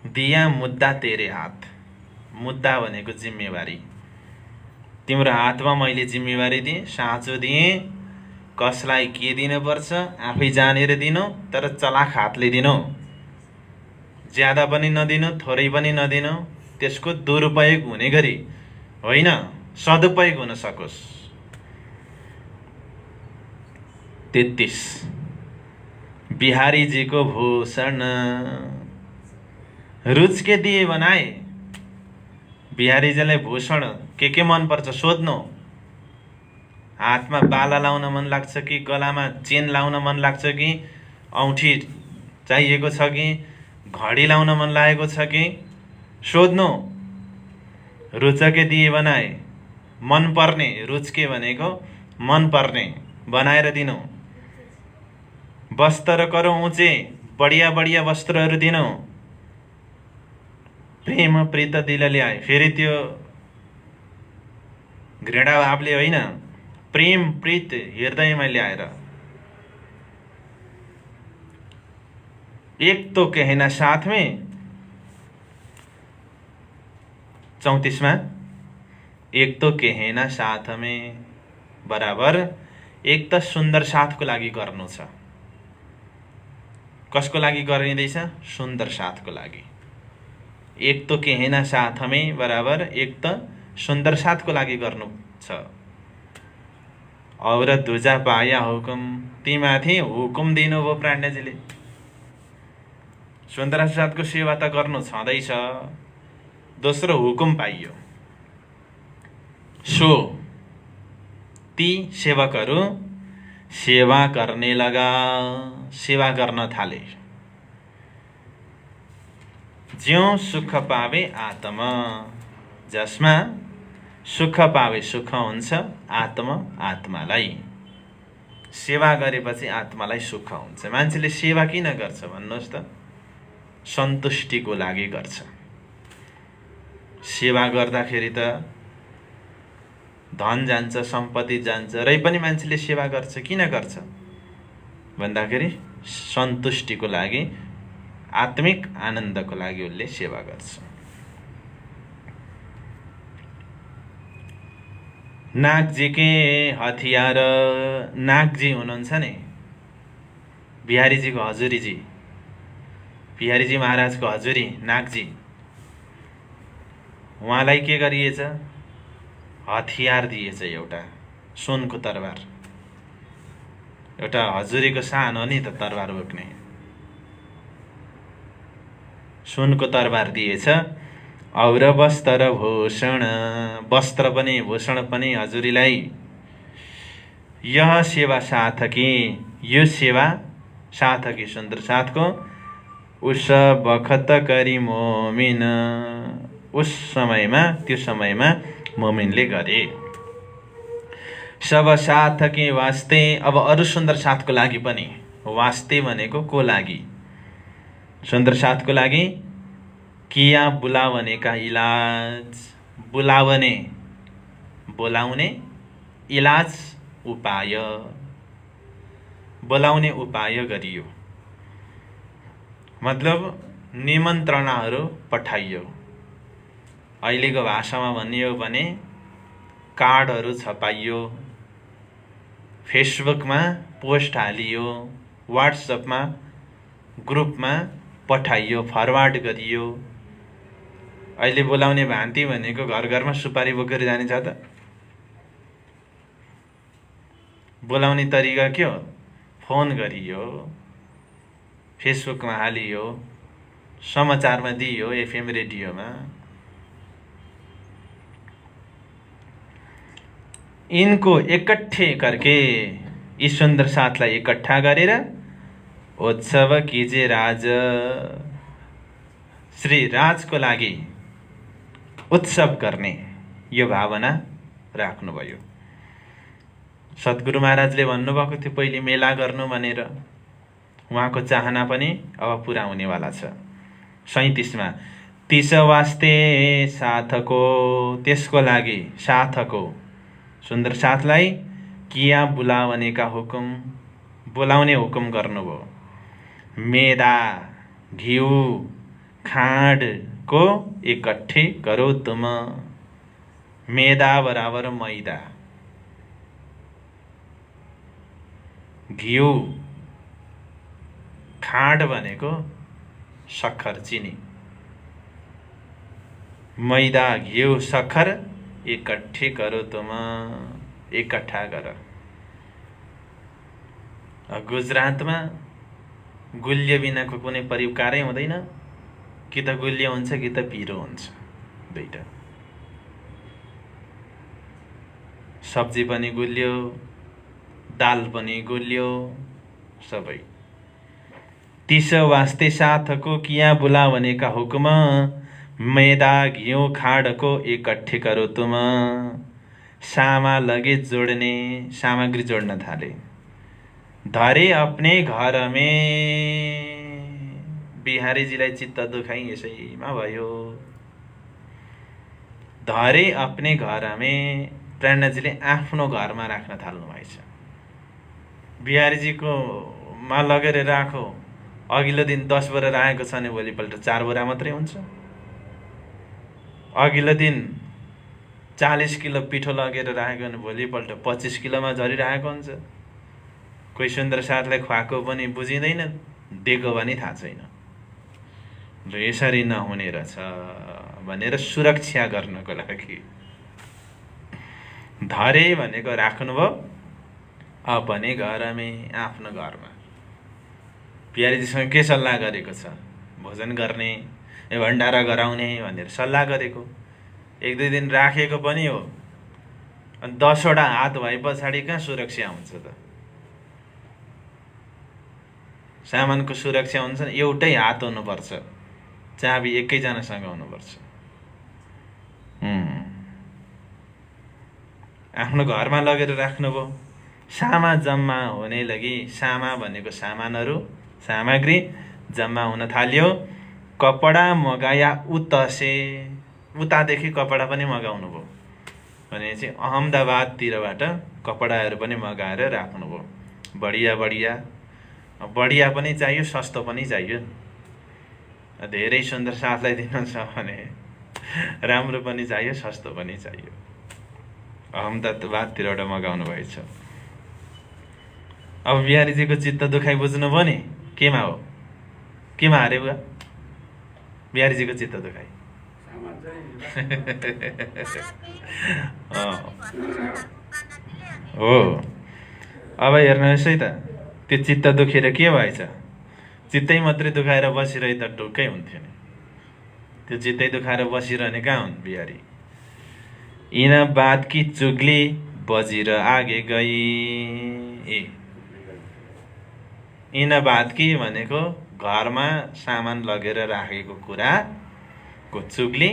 दिया मुद्दा तेरे हात। मुद्दा भनेको जिम्मेवारी। तिम्रो हातमा मैले जिम्मेवारी दिएँ, साँचो दिएँ। कसलाई के दिनुपर्छ आफै जानेर दिनु, तर चलाख हातले दिनु। ज्यादा पनि नदिनु, थोरै पनि नदिनु। त्यसको दुरुपयोग हुने गरी होइन, सदुपयोग हुन सकोस्। 33 बिहारी जी को भूषण रुच के दिए बनाए। बिहारीजीलाई भूषण के मन पर्छ सोध्नु। हातमा बाला लाउन मन लाग्छ कि गलामा चेन लाउन मन लाग्छ कि औँठी चाहिएको छ कि घडी लाउन मन लागेको छ कि सोध्नु। रुचके दिए बनाए, मन पर्ने। रुचके भनेको मन पर्ने, बनाएर दिनु। वस्त्र करो ऊँचे, बढिया बढिया वस्त्रहरू दिनु। प्रेम प्रीत दिल ल्याए, फेरि त्यो घृणा भावले होइन, प्रेम प्रीत हृदयमा ल्याएर। एक तो कहना साथ में, 34 एक तो कहना साथ में बराबर एक त सुन्दर साथको लागि गर्नु छ। कसको लागि गरिँदैछ? सुन्दर साथको लागि। एक तो कहना साथ में बराबर एक त सुन्दर साथको लागि गर्नु छ। और दूजा पाया हुकुम, ती माथि हुकुम दिनुभयो प्राण्यजीले। सुन्दर साथको सेवा त गर्नु छँदैछ, दोस्रो हुकुम पाइयो। सो ती सेवकहरू सेवा गर्ने लगा, सेवा गर्न थाले। ज्यों सुख पावे आत्मा, जसमा सुख पावे सुख हुन्छ आत्मालाई। सेवा गरेपछि आत्मालाई सुख हुन्छ। मान्छेले सेवा किन गर्छ भन्नुहोस् त? सन्तुष्टिको लागि गर्छ। सेवा गर्दाखेरि त धन जान्छ, सम्पत्ति जान्छ, रै पनि मान्छेले सेवा गर्छ। किन गर्छ भन्दाखेरि सन्तुष्टिको लागि, आत्मिक आनन्दको लागि उसले सेवा गर्छ। नागजीके हथियार, नागजी हुनुहुन्छ नि बिहारीजीको हजुरीजी, बिहारीजी महाराजको हजुरी नागजी। उहाँलाई के गरिएछ? हतियार दिएछ, एउटा सुनको तरबार, एउटा हजुरीको सानो नि त तरबार बोक्ने सुनको तरबार दिएछ। और वस्त्र भूषण, वस्त्र पनि भूषण पनि हजुरीलाई। यह सेवा साथकी, यो सेवा साथकी सुन्दर साथको। उस बखत करी मोमिन, उस समयमा, त्यो समयमा मोमिनले गरे। सब साथकी वास्ते, अब अरू सुन्दर साथको लागि पनि, वास्ते भनेको को लागि, सुन्दर साथको लागि। किया बुलावनेका इलाज, बुलावने बोलाउने, इलाज उपाय, बोलाउने उपाय गरियो, मतलब निमन्त्रणाहरू पठाइयो। अहिलेको भाषामा भन्ने हो भने कार्डहरू छपाइयो, फेसबुकमा पोस्ट हालियो, व्हाट्सएपमा ग्रुपमा पठाइयो, फरवार्ड गरियो। अहिले बोलाउने भान्ति भनेको घर घरमा सुपारी बोकेर जाने छ त। बोलाउने तरिका के हो, फोन गरियो, फेसबुकमा हालियो, समाचारमा दियो, एफएम रेडियोमा। इनको इकट्ठे करके, यी सुन्दर साथलाई इकट्ठा गरेर उत्सव कीजे राज, श्री राजको लागि उत्सव गर्ने यो भावना राख्नुभयो। सद्गुरु महाराजले भन्नुभएको थियो पहिले मेला गर्नु भनेर, उहाँको चाहना पनि अब पुरा हुनेवाला छ। 37मा तिस वास्ते साथको, त्यसको लागि साथको सुन्दर साथलाई किया बुलावनेका हुकुम, बोलाउने हुकुम गर्नुभयो। मेदा घिउ खाँडको इकट्ठे करो तुम, मेदा बराबर मैदा, घिउ, खाँड भनेको सक्खर चिनी, मैदा घिउ सक्खर इकट्ठे करो तुम, इकट्ठा गर। गुजरातमा गुलियो बिनाको कुनै परिकारै हुँदैन, कि त गुलियो हुन्छ कि त पिरो हुन्छ, दुईटा। सब्जी पनि गुलियो, दाल पनि गुलियो, सबै। तिस वास्ते साथको किया बुलावनेका हुकुम, मैदा घिउ खाँडको इकट्ठे करो तुम। सामा लगे जोड्ने, सामग्री जोड्न थाले। धरे अपने घर में, बिहारीजीलाई चित्त दुखाइ यसैमा भयो। धरे अपने घर में, प्रेरणाजीले आफ्नो घरमा राख्न थाल्नु भएछ। बिहारीजीको मा लगेर राखो, अघिल्लो दिन 10 बोरा राखेको छ भने भोलिपल्ट 4 बोरा मात्रै हुन्छ। अघिल्लो दिन 40 किलो पिठो लगेर राखेको भने भोलिपल्ट 25 किलोमा झरिरहेको हुन्छ। कोही सुन्दर साथलाई खुवाएको पनि बुझिँदैन, दिएको पनि थाहा छैन। र यसरी नहुने रहेछ भनेर सुरक्षा गर्नको लागि धरे भनेको राख्नुभयो अपने घरमै, आफ्नो घरमा। बिहारीजीसँग के सल्लाह गरेको छ, भोजन गर्ने, भण्डारा गराउने भनेर सल्लाह गरेको। 1-2 दिन राखेको पनि हो, अनि 10 वटा हात भए पछाडि कहाँ सुरक्षा हुन्छ त। सामानको सुरक्षा हुन्छ नि, एउटै हात हुनुपर्छ, चाबी एकैजनासँग हुनुपर्छ। आफ्नो घरमा लगेर राख्नुभयो। सामा जम्मा हुने लागि, सामा भनेको सामानहरू, सामग्री जम्मा हुन थाल्यो। कपडा मगाया उतसे, उतादेखि कपडा पनि मगाउनु भयो भने चाहिँ अहमदाबादतिरबाट कपडाहरू पनि मगाएर राख्नुभयो। बढिया बढिया, बढिया पनि चाहियो, सस्तो पनि चाहियो। धेरै सुन्दर साथलाई दिनु छ भने राम्रो पनि चाहियो, सस्तो पनि चाहियो। अहमदाबादतिरबाट मगाउनु भएछ। अब बिहारीजीको चित्त दुखाइ बुझ्नुभयो नि, केमा हो, केमा हारे बुवा बिहारीजीको चित्त दुखाइ? हो। अब हेर्नुहोस् है त, त्यो चित्त दुखेर के भएछ? चित्तै मात्रै दुखाएर बसिरहे त ढुक्कै हुन्थ्यो नि। त्यो चित्तै दुखाएर बसिरहने कहाँ हुन् बिहारी? यिन बात की चुगली बजिर आगे गई। यिन बात की भनेको घरमा सामान लगेर राखेको कुराको चुगली,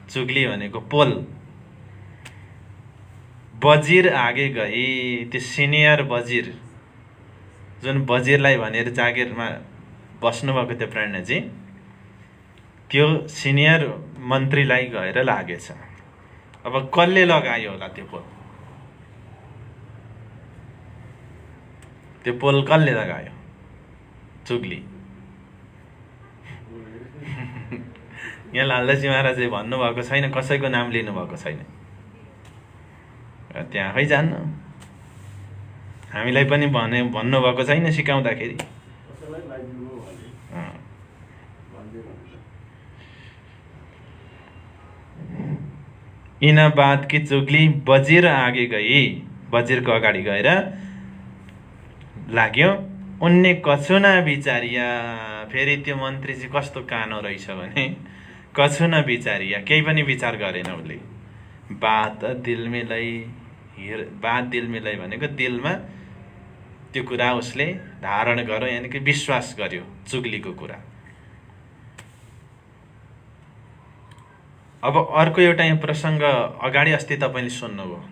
चुगली भनेको पोल। बजिर आगे गई, त्यो सिनियर बजिर, जुन बजिरलाई भनेर जागिरमा बस्नुभएको थियो प्रणजी, त्यो सिनियर मन्त्रीलाई गएर लागेछ। अब कसले लगायो होला त्यो पोल? त्यो पोल कसले लगायो? चुगली। यहाँ लालदाजी महाराजले भन्नुभएको छैन, कसैको नाम लिनुभएको छैन। त्यहाँ खै जान्न, हामीलाई पनि भन्नुभएको छैन सिकाउँदाखेरि। यिन बात की चुगली बजिर आगे गई, बजिरको अगाडि गएर लाग्यो। उनले कछुना विचारिया, फेरि त्यो मन्त्री चाहिँ कस्तो कानो रहेछ भने कछुना विचारिया, केही पनि विचार गरेन उसले। बात दिल मिलाई भनेको दिलमा त्यो कुरा उसले धारण गर्यो, यानि कि विश्वास गर्यो चुगलीको कुरा। अब अर्को एउटा यहाँ प्रसङ्ग अगाडि अस्ति तपाईँले सुन्नुभयो,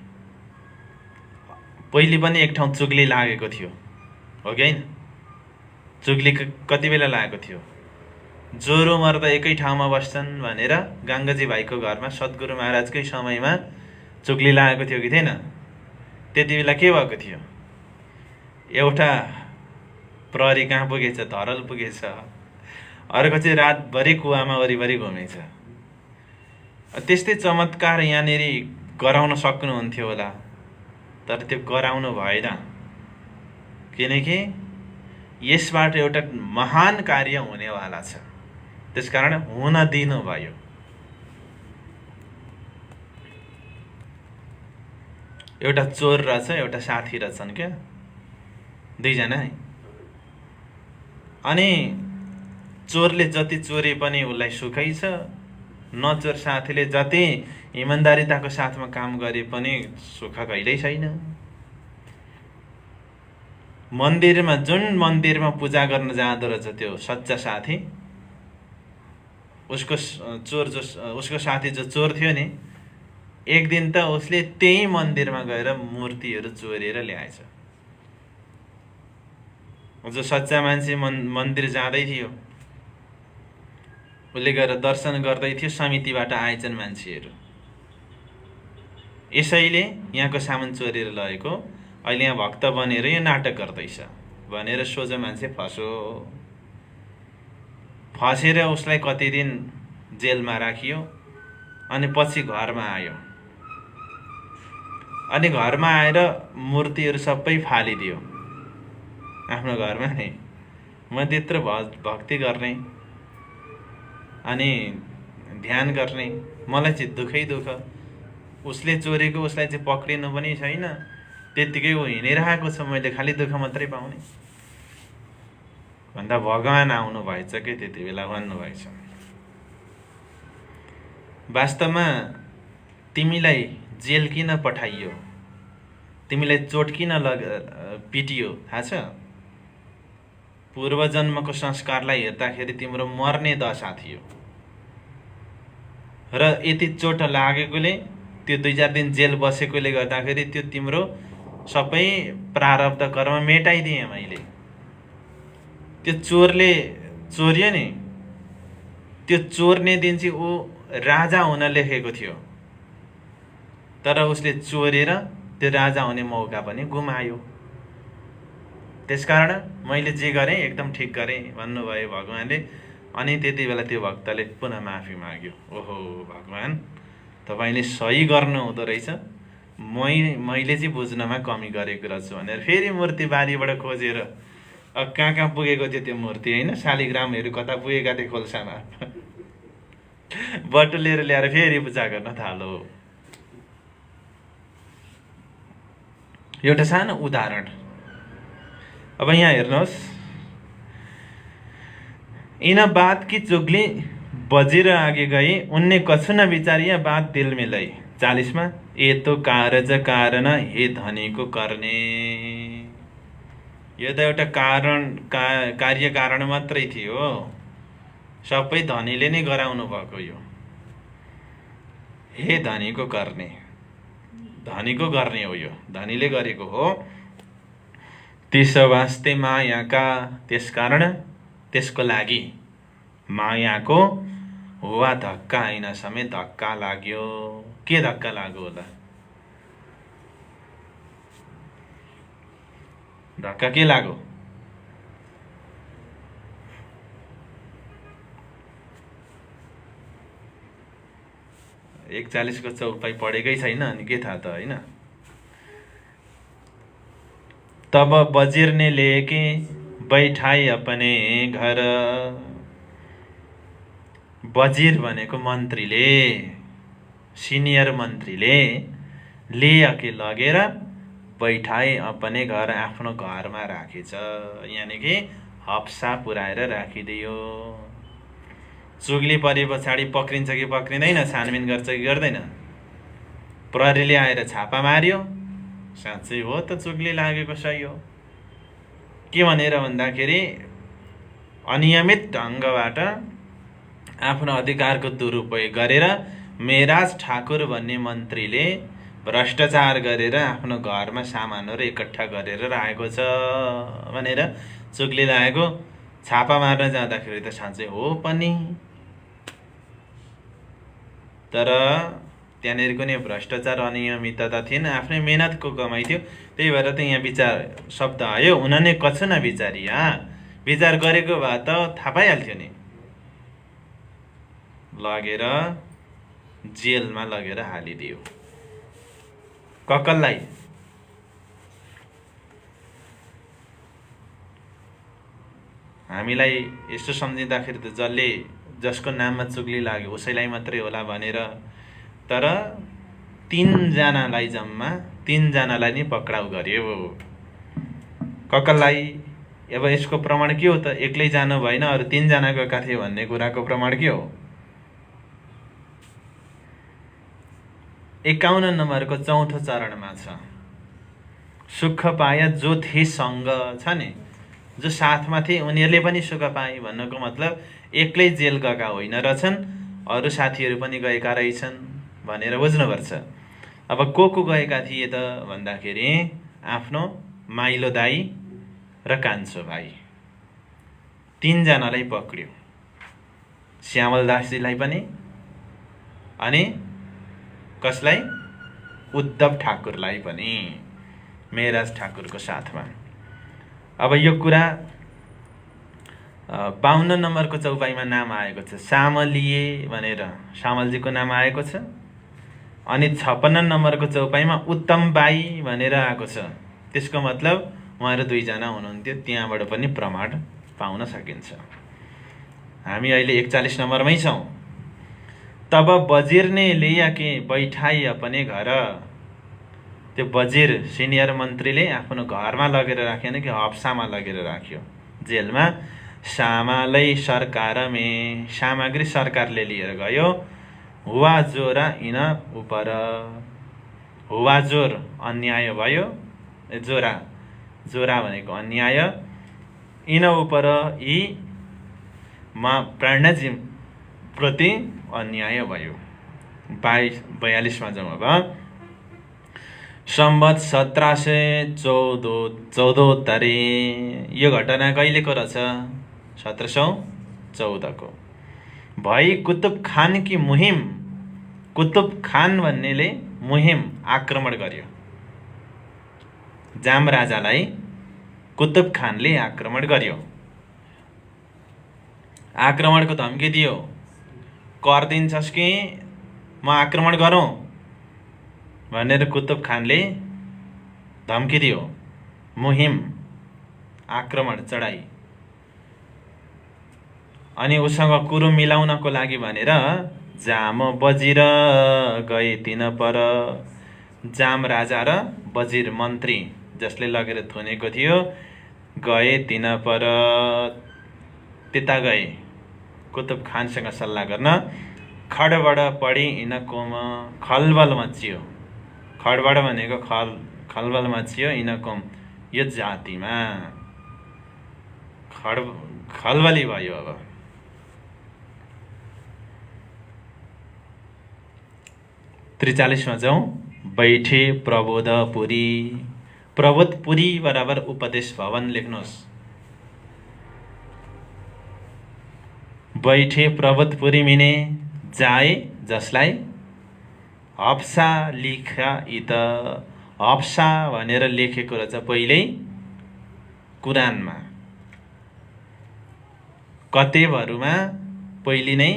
पहिले पनि एक ठाउँ चुगली लागेको थियो, हो कि होइन? चुगली कति बेला लागेको थियो? ज्वरो मर्दा एकै ठाउँमा बस्छन् भनेर गङ्गाजी भाइको घरमा सद्गुरु महाराजकै समयमा चुगली लागेको थियो कि थिएन? त्यति बेला के भएको थियो? एउटा प्रहरी कहाँ पुगेछ? धरल पुगेछ। अर्को चाहिँ रातभरि कुवामा वरिपरि घुमेछ। त्यस्तै चमत्कार यहाँनिर गराउन सक्नुहुन्थ्यो होला, तर त्यो गराउनु भएन, किनकि यसबाट एउटा महान कार्य हुनेवाला छ, त्यसकारण हुन दिनु भयो। एउटा चोर रहेछ, एउटा साथी रहेछन् क्या, दुईजना है। अनि चोरले जति चोरे पनि उसलाई सुखै छ, नचोर साथीले जति इमान्दारिताको साथमा काम गरे पनि सुख कहिल्यै छैन। मन्दिरमा, जुन मन्दिरमा पूजा गर्न जाँदो रहेछ त्यो सच्चा साथी, उसको साथी जो चोर थियो नि, एक दिन त उसले त्यही मन्दिरमा गएर मूर्तिहरू चोरेर ल्याएछ। जो सच्चा मान्छे मन्दिर जाँदै थियो, उसले गएर दर्शन गर्दै थियो, समितिबाट आएछन् मान्छेहरू, यसैले यहाँको सामान चोरेर लगेको, अहिले यहाँ भक्त बनेर यो नाटक गर्दैछ भनेर सोझो मान्छे फसेर उसलाई कति दिन जेलमा राखियो। अनि पछि घरमा आयो, अनि घरमा आएर मूर्तिहरू सबै फालिदियो आफ्नो घरमा नै। म त्यत्रो भक्ति गर्ने अनि ध्यान गर्ने, मलाई चाहिँ दुःखै दुःख। उसले चोरेको उसलाई चाहिँ पक्रिनु पनि छैन, त्यत्तिकै ऊ हिँडिरहेको छ, मैले खालि दुःख मात्रै पाउने भन्दा भगवान आउनु भएछ कि त्यति बेला भन्नुभएछ। वास्तवमा तिमीलाई जेल किन पठाइयो, तिमीलाई चोट किन पिटियो थाहा छ? पूर्वजन्मको संस्कारलाई हेर्दाखेरि तिम्रो मर्ने दशा थियो, र यति चोट लागेकोले, त्यो 2-4 दिन जेल बसेकोले गर्दाखेरि त्यो तिम्रो सबै प्रारब्ध कर्म मेटाइदिएँ मैले। त्यो चोरले चोर्यो नि, त्यो चोर्ने दिन चाहिँ ऊ राजा हुन लेखेको थियो, तर उसले चोरेर त्यो राजा हुने मौका पनि गुमायो। त्यसकारण मैले जे गरेँ एकदम ठिक गरेँ भन्नुभयो भगवानले। अनि त्यति बेला त्यो भक्तले पुनः माफी माग्यो, ओहो भगवान तपाईँले सही गर्नु हुँदो रहेछ, मैले चाहिँ बुझ्नमा कमी गरेको रहेछु भनेर फेरि मूर्ति बारीबाट खोजेर, कहाँ कहाँ पुगेको थियो त्यो मूर्ति होइन, शालिग्रामहरू कता पुगेका थिए खोल्सामा, बटुलेर ल्याएर फेरि पूजा गर्न थालो। एउटा सानो उदाहरण। अब यहाँ हेर्नुहोस्, इन बात की चुगली बजिर आगे गई, उनने कछु न विचारिया बात दिल में लई। 40 में, ये तो कारज कारण हे धनीको गर्ने। यो त एउटा कार्य कारण मात्रै थियो, सबै धनीले नै गराउनु भएको। यो हे धनीको गर्ने, धनीको गर्ने हो, यो धनीले गरेको हो। त्यस वास्ते मायाका, त्यसकारण त्यसको लागि मायाको वा धक्का होइन समेत धक्का लाग्यो। के धक्का लाग्यो होला? धक्का के लाग्यो? 41 को चौपाई पढेकै छैन अनि के थाहा त, होइन? तब बजीर ने लेके बैठाई अपने घर। बजीर भनेको मन्त्रीले, सिनियर मन्त्रीले लेके लगेर बैठाई अपने घर, आफ्नो घरमा राखेछ। यानि कि हप्सा पुऱ्याएर राखिदियो। चुगली परे पछाडि पक्रिन्छ कि पक्रिँदैन, छानबिन गर्छ कि गर्दैन? प्रहरीले आएर छापा मार्यो, साँच्चै हो त चुगली लागेको सही हो। के भनेर भन्दाखेरि अनियमित ढङ्गबाट आफ्नो अधिकारको दुरुपयोग गरेर मेराज ठाकुर भन्ने मन्त्रीले भ्रष्टाचार गरेर आफ्नो घरमा सामानहरू इकट्ठा गरेर राखेको छ भनेर चुगली लागेको। छापा मार्न जाँदाखेरि त साँच्चै हो पनि, तर त्यहाँनिर कुनै भ्रष्टाचार अनियमितता थिएन, आफ्नै मेहनतको कमाइ थियो। त्यही भएर त यहाँ विचार शब्द आयो, उनीहरूले कछु न विचारिया। विचार गरेको भए त थाहा पाइहाल्थ्यो नि। लगेर जेलमा लगेर हालिदियो। ककललाई? हामीलाई यस्तो सम्झिँदाखेरि त जसको नाममा चुगली लाग्यो उसैलाई मात्रै होला भनेर, तर 3 जनालाई, जम्मा 3 जनालाई नि पक्राउ गर्यो। ककललाई अब यसको प्रमाण के हो त? एक्लै जानु भएन, अरू 3 जना गएका थिए भन्ने कुराको प्रमाण के हो? 51 नम्बरको चौथो चरणमा छ। सुख पाया जो थे सँग, छ नि, जो साथमा थिए उनीहरूले पनि सुख पाए भन्नको मतलब एक्लै जेल गएका होइन रहेछन्, अरू साथीहरू पनि गएका रहेछन् भनेर बुझ्नुपर्छ। अब को गएका थिए त भन्दाखेरि आफ्नो माइलो दाई र कान्छो भाइ, 3 जनालाई पक्रियो। श्यामल दासजीलाई पनि, अनि कसलाई? उद्धव ठाकुरलाई पनि, मेराज ठाकुरको साथमा। अब यो कुरा 52 नम्बरको चौपाईमा नाम आएको छ, सामलिए भनेर सामलजीको नाम आएको छ। अनि 56 नम्बरको चौपाईमा उत्तम बाई भनेर आएको छ। त्यसको मतलब उहाँहरू 2 जना हुनुहुन्थ्यो। त्यहाँबाट पनि प्रमाण पाउन सकिन्छ। हामी अहिले 41 नम्बरमै छौँ। तब बजीर ने लिया के बैठाई अपने घर। त्यो बजीर सिनियर मन्त्रीले आफ्नो घरमा लगेर राखेन कि हप्सामा लगेर राख्यो, जेलमा। सामालै सरकारमे, सामग्री सरकारले लिएर गयो। हुआ जोरा इन उपर, हुआ जोर अन्याय भयो। जोरा भनेको अन्याय। इन उपर, यी प्राणजी प्रति अन्याय भयो। 42 मा जाउँ अब। सम्वत 1714 यो घटना कहिलेको रहेछ? 1714 को। भई कुतुब खान की मुहिम। कुतुब खान भन्नेले मुहिम, आक्रमण गर्यो। जाम राजालाई कुतुब खानले आक्रमण गर्यो। आक्रमणको धम्की दियो, कर दिन्छस् कि म आक्रमण गरौँ भनेर कुतुब खानले धम्की दियो। मुहिम, आक्रमण, चढाई। अनि उसँग कुरो मिलाउनको लागि भनेर जाम बजिर गए तिन पर। जाम राजा र बजिर मन्त्री जसले लगेर थुनेको थियो गए तिन पर, त्यता गए कुतुब खानसँग सल्लाह गर्न। खडबड पढी यिनकोम खलबल मचियो। खडबड भनेको खलबल मचियो यिनकोम यो जातिमा, खलबली भयो। अब 43मा जाउँ। बैठे प्रबोधपुरी। प्रबोधपुरी बराबर उपदेश भवन लेख्नुहोस्। बैठे प्रबोधपुरी मिने जाए जसलाई हप्सा लिखा इत। हप्सा भनेर लेखेको रहेछ पहिल्यै कुरानमा, कतेबहरूमा पहिले नै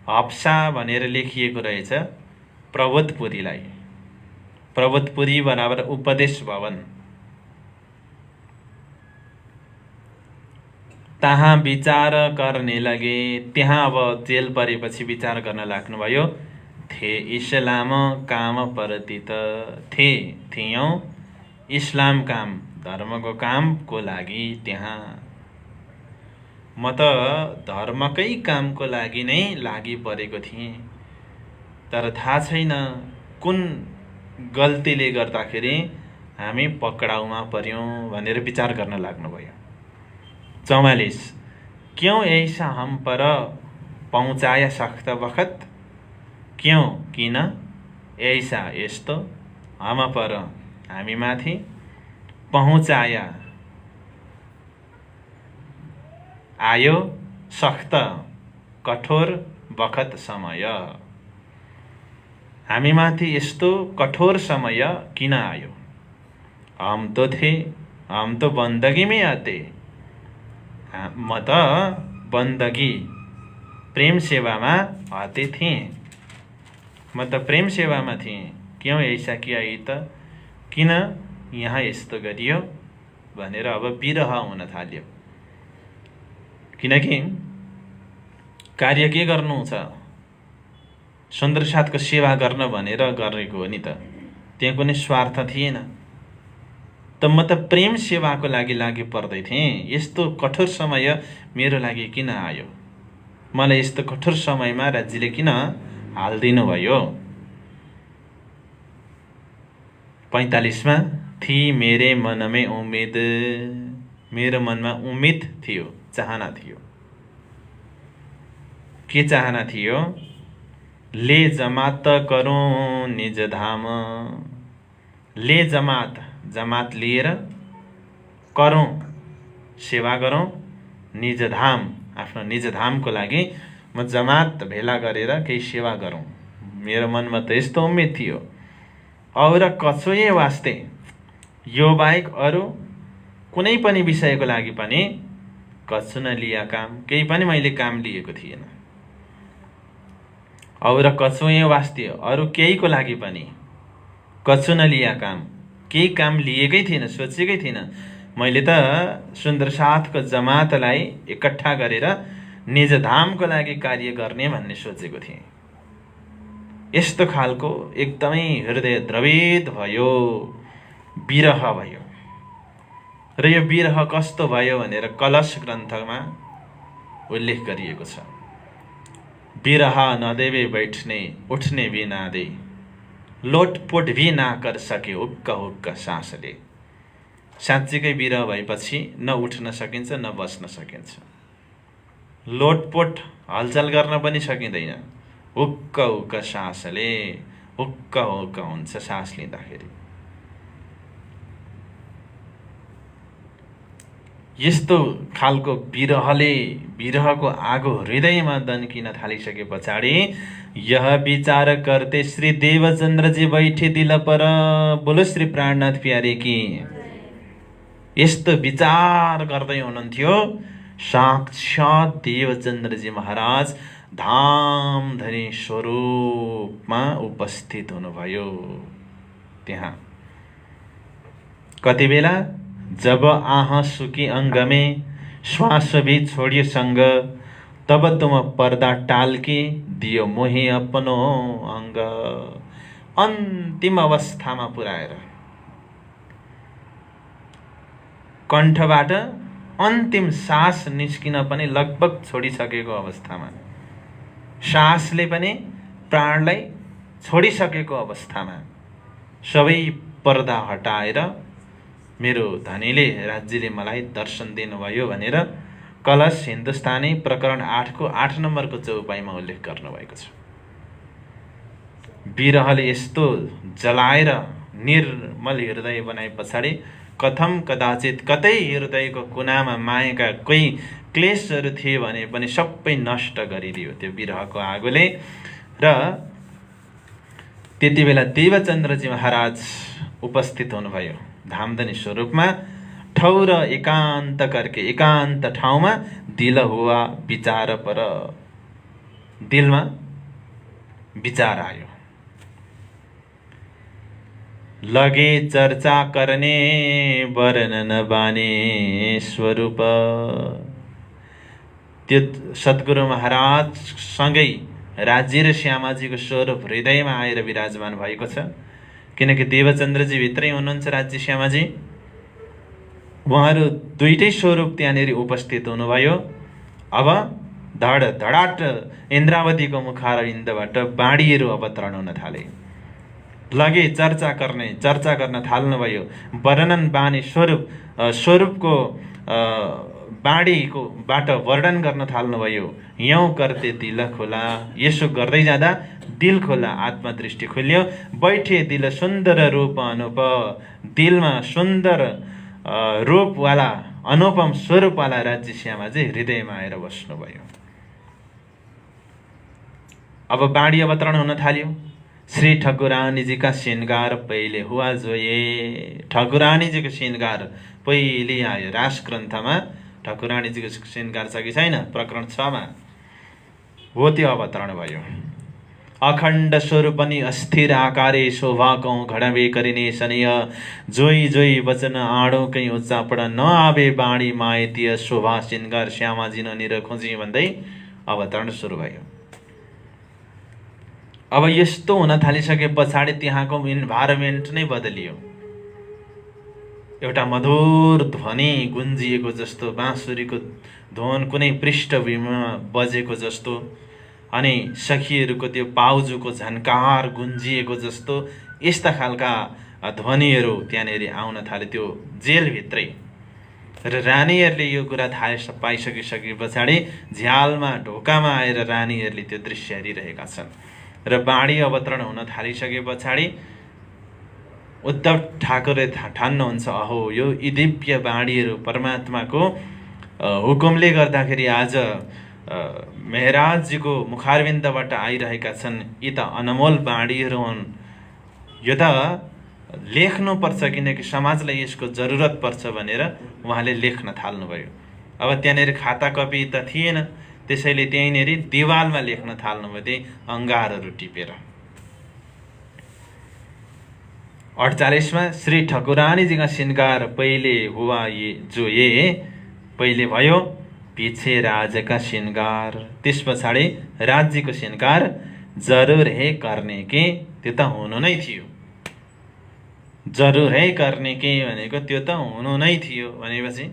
हप्सा भनेर लेखिएको रहेछ प्रबोधपुरीलाई। प्रबोधपुरी बराबर उपदेश भवन। तहाँ विचार गर्ने लगे। त्यहाँ अब जेल परेपछि विचार गर्न लाग्नुभयो। थे इस्लाम काम परतित। थियौँ इस्लाम काम, धर्मको कामको लागि त्यहाँ। म त धर्मकै कामको लागि नै लागि परेको थिएँ, तर थाहा छैन कुन गल्तीले गर्दाखेरि हामी पक्राउमा पर्यौँ भनेर विचार गर्न लाग्नुभयो। 44 क्यों ऐसा हम पर पहुँचाया सख्त वखत। क्यों किन, ऐसा यस्तो, हम पर हामी माथि, पहुँचाया आयो, सख्त कठोर, वखत समय, हामी माथि यस्तो कठोर समय किन आयो। हम तो बन्दगी में आते। म त बन्दगी प्रेम सेवामा आते थिएँ। म त प्रेम सेवामा थिएँ। क्यों ऐसा किया त, किन यहाँ यस्तो गरियो भनेर अब विरह हुन थाल्यो। किनकि कार्य के गर्नु छ, सुन्दर साथको सेवा गर्न भनेर गरेको हो नि त, त्यहाँ कुनै स्वार्थ थिएन। त म त प्रेम सेवाको लागि पर्दै थिएँ। यस्तो कठोर समय मेरो लागि किन आयो, मलाई यस्तो कठोर समयमा राज्यले किन हालिदिनु भयो। 45मा थी मेरे मन में उम्मीद। मेरो मनमा उम्मीद थियो, चाहना थियो। के चाहना थियो, ले जमात करूं निज धाम। ले जमात, जमात लिएर, करूं सेवा गरौँ, निज धाम आफ्नो निज धामको लागि म जमात भेला गरेर केही सेवा गरौँ। मेरो मनमा त यस्तो उम्मेद थियो। और कछुए वास्ते, यो बाहेक अरू कुनै पनि विषयको लागि पनि कछु नलिया काम, केही पनि मैले काम लिएको थिएन। और कछुए वास्ते, अरू केहीको लागि पनि कछु नलिया काम, केही काम लिएकै थिएन, सोचेकै थिएन। मैले त सुन्दर साथको जमातलाई एकट्ठा गरेर निज धामको लागि कार्य गर्ने भन्ने सोचेको थिएँ। यस्तो खालको एकदमै हृदय द्रवित भयो, विरह भयो। र यो विरह कस्तो भयो भनेर कलश ग्रन्थमा उल्लेख गरिएको छ। विरह नदेवे बैठने, उठ्ने भी ना दे, लोटपोट भी ना कर सके, हुक्क हुक्क सासले। साँच्चीकै विरह भएपछि न उठ्न सकिन्छ न बस्न सकिन्छ, लोटपोट हलचल गर्न पनि सकिँदैन। हुक्क हुक्क सासले, हुक्क हुक्क हुन्छ सास लिँदाखेरि। यस्तो खालको विरहको आगो हृदयमा दन्किन थालिसके पछाडि यह विचार करते श्री देवचन्द्र जी बैठे दिल पर। बोलो श्री प्राणनाथ प्यारे की। यस्तो विचार गर्दै हुनुहुन्थ्यो साक्षात देवचन्द्रजी महाराज धामधनी स्वरूपमा उपस्थित हुनुभयो त्यहाँ। कति बेला, जब आह सुकी अंग में श्वास भी छोडियो संग, तब तुम पर्दा टाल्के दियो मोहे अपनो अङ्ग। अन्तिम अवस्थामा पुर्याएर, कण्ठबाट अन्तिम सास निस्किन पनि लगभग छोडिसकेको अवस्थामा, सासले पनि प्राणलाई छोडिसकेको अवस्थामा सबै पर्दा हटाएर मेरो धनीले राज्यले मलाई दर्शन दिनुभयो भनेर कलश हिन्दुस्तानी प्रकरण 8को 8 नम्बरको चौपाईमा उल्लेख गर्नुभएको छ। विरहले यस्तो जलाएर निर्मल हृदय बनाए पछाडि कथम कदाचित कतै हृदयको कुनामा मायाका कोही क्लेशहरू थिए भने पनि सबै नष्ट गरिदियो त्यो विरहको आगोले। र त्यति बेला देवचन्द्रजी महाराज उपस्थित हुनुभयो धामधनी स्वरूपमा। ठौर एकान्त करके, एकान्त ठाउँमा दिल हुआ विचार पर, दिलमा विचार आयो। लगे चर्चा करने वर्णन बाने स्वरूप। त्यो सद्गुरु महाराज सँगै राज्य र श्यामाजीको स्वरूप हृदयमा आएर विराजमान भएको छ। किनकि देवचन्द्रजी भित्रै हुनुहुन्छ राज्य श्यामाजी, उहाँहरू दुईटै स्वरूप त्यहाँनिर उपस्थित हुनुभयो। अब धड धडाट इन्द्रावतीको मुखारविन्दबाट बाणीहरू अवतरण हुन थाले। लगे चर्चा गर्न थाल्नुभयो, वर्णन बानी स्वरूपको बाणीको बाट वर्णन गर्न थाल्नुभयो। यौं करते दिल खोला, यसो गर्दै जाँदा दिल खोला, आत्मदृष्टि खुल्यो। बैठे दिल सुन्दर रूप अनुप, दिलमा सुन्दर रूपवाला अनुपम स्वरूपवाला राज्य श्यामाजी हृदयमा आएर बस्नुभयो। अब बाणी अवतरण हुन थाल्यो। श्री ठकुरानीजीका श्रृंगार पहिले हुआ जो ये, ठकुरानीजीको श्रृंगार पहिले आयो। रास ग्रन्थमा ठकुरानीजीको श्रृंगार छ कि छैन? प्रकरण 6 मा हो त्यो अवतरण भयो। अखण्ड स्वरूपनी अस्थिर आकारे शोभा कौं घडबे करिने सनिय, जोई जोई वचन आडो कहीं उच्चापड न आवे बाणी मायतीय शोभा श्रृंगार श्यामाजी निर खोजी भन्दै अवतरण सुरु भयो। अब यस्तो हुन थालिसके पछाडि त्यहाँको इन्भाइरोमेन्ट नै बदलियो। एउटा मधुर ध्वनि गुन्जिएको जस्तो, बाँसुरीको ध्वन कुनै पृष्ठभूमिमा बजेको जस्तो, अनि सखीहरूको त्यो पाउजुको झन्कार गुन्जिएको जस्तो, यस्ता खालका ध्वनिहरू त्यहाँनिर आउन थाले त्यो जेलभित्रै। र रानीहरूले यो कुरा थाहा पाइसकिसके पछाडि झ्यालमा ढोकामा आएर रानीहरूले त्यो दृश्य हेरिरहेका छन्। र बाणी अवतरण हुन थालिसके पछाडि उद्धव ठाकुरले ठान्नुहुन्छ, अहो यो यी दिव्य बाणीहरू परमात्माको हुकुमले गर्दाखेरि आज मेहराजजीको मुखारविन्दबाट आइरहेका छन्। यी त अनमोल बाणीहरू हुन्, यो त लेख्नुपर्छ किनकि समाजलाई यसको जरुरत पर्छ भनेर उहाँले लेख्न थाल्नुभयो। अब त्यहाँनिर खाता कपी त थिएन, त्यसैले त्यहीँनिर दिवालमा लेख्न थाल्नुभयो, त्यही अङ्गारहरू टिपेर। 48 मा श्री ठकुरानीजीका श्रृंगार पहिले हुआ ये जो ये, पहिले भयो पिछे राजका श्रृंगार, त्यस पछाडि राज्यको श्रृंगार जरुर है करने के, त्यो त हुनु नै थियो। जरुर है करने के भनेको त्यो त हुनु नै थियो भनेपछि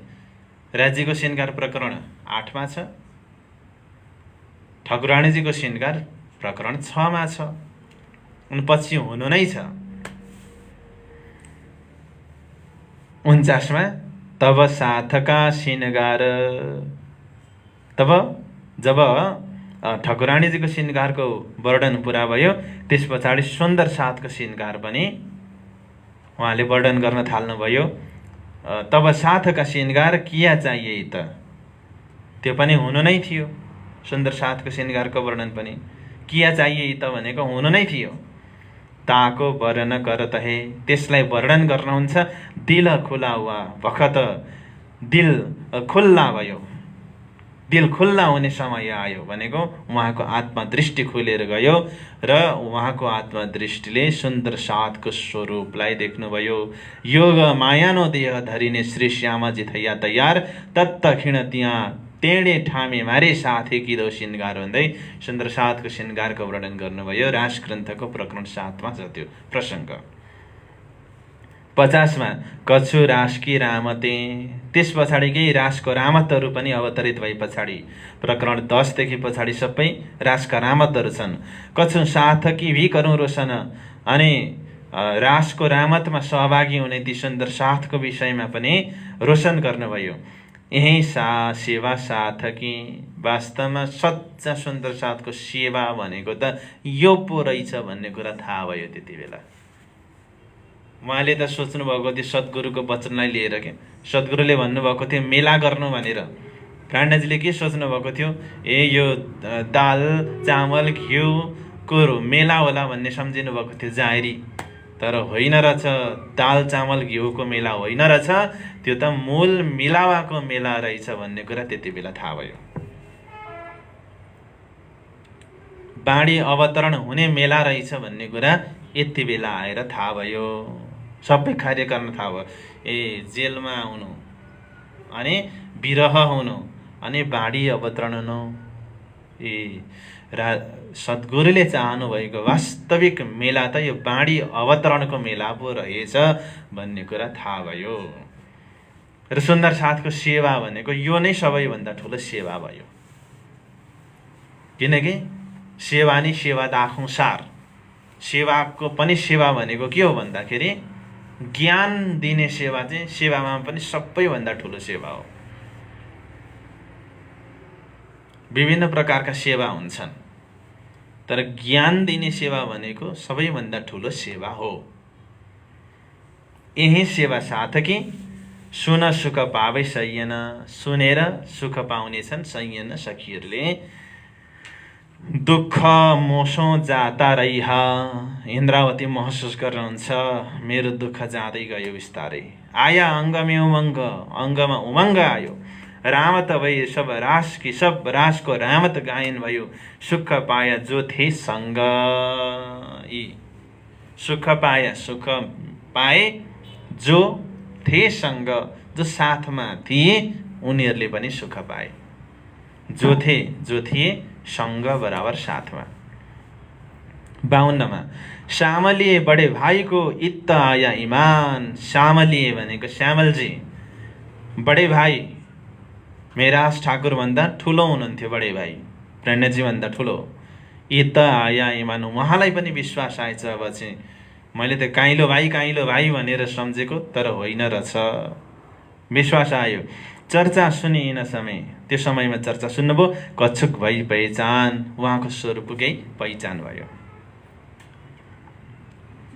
राज्यको श्रृंगार प्रकरण 8 मा छ, ठकुरानीजीको श्रृंगार प्रकरण 6 मा छ, अनि पछि हुनु नै छ। 49 मा तब साथका श्रृंगार, तब जब ठकुरानीजीको श्रृंगारको वर्णन पुरा भयो त्यस पछाडि सुन्दर साथको श्रृंगार पनि उहाँले वर्णन गर्न थाल्नुभयो। तब साथका श्रृंगार किया चाहिए त, त्यो पनि हुनु नै थियो। सुन्दर साथको श्रृंगारको वर्णन पनि किया चाहिए त भनेको हुनु नै थियो। ताको वर्णन करत है, त्यसलाई वर्णन गर्नुहुन्छ। दिल खुला हुआ, भखत दिल खुल्ला भयो, दिल खुल्ला हुने समय आयो भनेको उहाँको आत्मदृष्टि खुलेर गयो र उहाँको आत्मदृष्टिले सुन्दर साथको स्वरूपलाई देख्नुभयो। योग मायानो देह धरिने श्री श्यामाजी थैया तयार, तत्तखिण त्यहाँ टेढे ठामे मारे साथे किदो श्रृङ्गार भन्दै सुन्दर साथको श्रृङ्गारको वर्णन गर्नुभयो। रास ग्रन्थको प्रकरण 7 मा छ त्यो प्रसङ्ग। 50 मा कछु रासकी रामते, त्यस पछाडिकै रासको रामतहरू पनि अवतरित भए पछाडि प्रकरण 10 देखि पछाडि सबै रासका रामतहरू छन्। कछु साथकी भी करूँ रोशन, अनि रासको रामतमा सहभागी हुने ती सुन्दर साथको विषयमा पनि रोशन गर्नुभयो। यही सेवा साथकी, वास्तवमा सच्चा सुन्दर साथको सेवा भनेको त यो पो रहेछ भन्ने कुरा थाहा भयो त्यति बेला। उहाँले त सोच्नुभएको थियो सद्गुरुको वचनलाई लिएर के, सद्गुरुले भन्नुभएको थियो मेला गर्नु भनेर। काण्डजीले के सोच्नुभएको थियो, ए यो दाल चामल घिउको मेला होला भन्ने सम्झिनु भएको थियो जाहेरी। तर होइन रहेछ, दाल चामल घिउको मेला होइन रहेछ, त्यो त मूल मिलावाको मेला रहेछ भन्ने कुरा त्यति बेला थाहा भयो। बाणी अवतरण हुने मेला रहेछ भन्ने कुरा यति बेला आएर थाहा भयो। सबै कार्य गर्न थाहा भयो। ए जेलमा आउनु, अनि विरह हुनु, अनि बाणी अवतरण हुनु, ए सद्गुरुले चाहनु भएको वास्तविक मेला त यो बाणी अवतरणको मेला पो रहेछ भन्ने कुरा थाहा भयो। र सुन्दर साथको सेवा भनेको यो नै सबैभन्दा ठुलो सेवा भयो। किनकि सेवा नै सेवा दाखौँ सार। सेवाको पनि सेवा भनेको के हो भन्दाखेरि ज्ञान दिने सेवा चाहिँ सेवामा पनि सबैभन्दा ठुलो सेवा हो। विभिन्न प्रकारका सेवा हुन्छन्, तर ज्ञान दिने सेवा भनेको सबैभन्दा ठुलो सेवा हो। यही सेवा साथकी सुन सुख पावे सैयन, सुनेर सुख पाउनेछन् सैयन सखीहरूले। दुःख मोसो जाता रहिह, इन्द्रावती महसुस गर्नुहुन्छ मेरो दुःख जाँदै गयो बिस्तारै। आया अङ्गमे उमङ्ग, अङ्गमा उमङ्ग आयो। रामत भई सब रास की, सब रासको रामत गायन भयो। सुख पाया जो थे सँग, यी सुख पाया, सुख पाए जो थे सँग, जो साथमा थिए उनीहरूले पनि सुख पाए। जो थिए सँग बराबर साथमा। 52 मा श्यामलिए बडे भाइको इत्त आया इमान। श्यामलिए भनेको श्यामलजी, बडे भाइ मेराज ठाकुर भन्दा ठुलो हुनुहुन्थ्यो, बडे भाइ प्रणयजी भन्दा ठुलो। इत्त आया इमान, उहाँलाई पनि विश्वास आएछ। अब चाहिँ मैले त काइलो भाइ भनेर सम्झेको, तर होइन रहेछ, विश्वास आयो। चर्चा सुनिन समय, त्यो समयमा चर्चा सुन्नुभयो। कछुक भई पहिचान, उहाँको स्वरूपकै पहिचान भयो।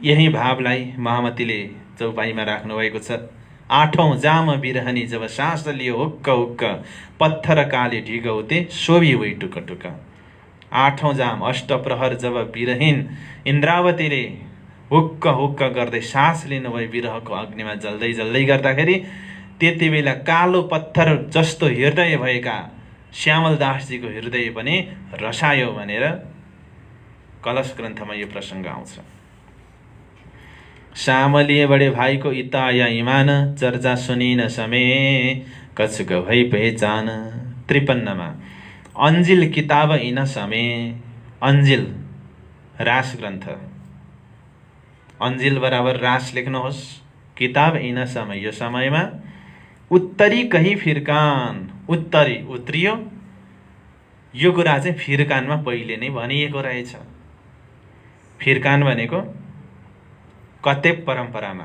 यही भावलाई महामतीले चौपाईमा राख्नुभएको छ। 8औं जाम बिरहनी जब सास लियो हुक्क हुक्क, पत्थर काले ढिगौते सोभी हुई टुक टुक। 8औं जाम अष्टप्रहर जब बिरहीन इन्द्रावतीले हुक्क हुक्क गर्दै सास लिनुभयो विरहको अग्निमा जल्दै जल्दै गर्दाखेरि, त्यति बेला कालो पत्थर जस्तो हृदय भएका श्यामलदासजीको हृदय पनि रसायो भनेर कलश ग्रन्थमा यो प्रसङ्ग आउँछ। श्यामलिए बडे भाइको इता या इमान, चर्चा सुनिन समय कछुक भई पहिचान। 53 मा अन्जिल किताब इन समय, अन्जिल रास ग्रन्थ, अन्जिल बराबर रास लेख्नुहोस्। किताब इन समय, यो समयमा उत्तरी कहीँ फिर्कान, उत्तरी उत्रियो, यो कुरा चाहिँ फिर्कानमा पहिले नै भनिएको रहेछ। फिर्कान भनेको कतेब परम्परामा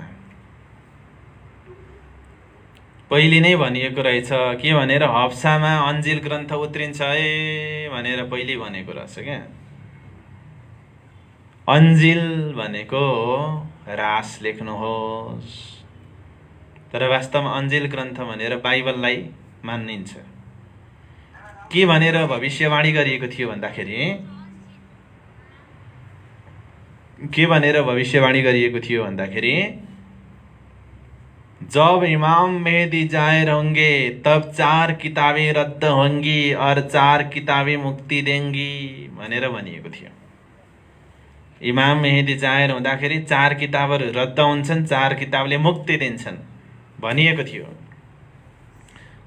पहिले नै भनिएको रहेछ। के भनेर, हप्सामा अन्जिल ग्रन्थ उत्रिन्छ है भनेर पहिले भनेको रहेछ क्या। अन्जिल भनेको रास लेख्नुहोस्, तर वास्तवमा अन्जिल ग्रन्थ भनेर बाइबललाई मानिन्छ। के भनेर भविष्यवाणी गरिएको थियो भन्दाखेरि, जब इमाम मेहदी जाहिर होंगे तब 4 किताबें रद्द होंगी और 4 किताबें मुक्ति देंगी भनेर भनिएको थियो। इमाम मेहदी जाहिर हुँदाखेरि 4 किताबहरू रद्द हुन्छन्, 4 किताबले मुक्ति दिन्छन् भनिएको थियो।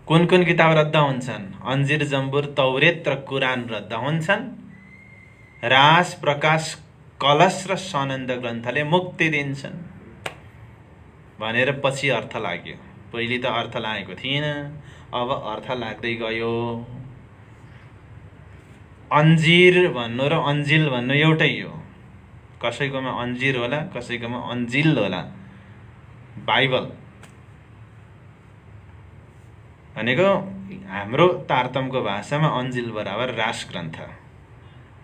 कुन कुन किताब रद्द हुन्छन्? अन्जिर, जम्बुर, तौरेत र कुरान रद्द हुन्छन्। रास, प्रकाश, कलश र सनन्द ग्रन्थले मुक्ति दिन्छन् भनेर पछि अर्थ लाग्यो। पहिले त अर्थ लागेको थिएन, अब अर्थ लाग्दै गयो। अन्जिर भन्नु र अन्जिल भन्नु एउटै हो। कसैकोमा अन्जिर होला, कसैकोमा अन्जिल होला। बाइबल भनेको हाम्रो तारतम्यको भाषामा अन्जिल बराबर रास ग्रन्थ।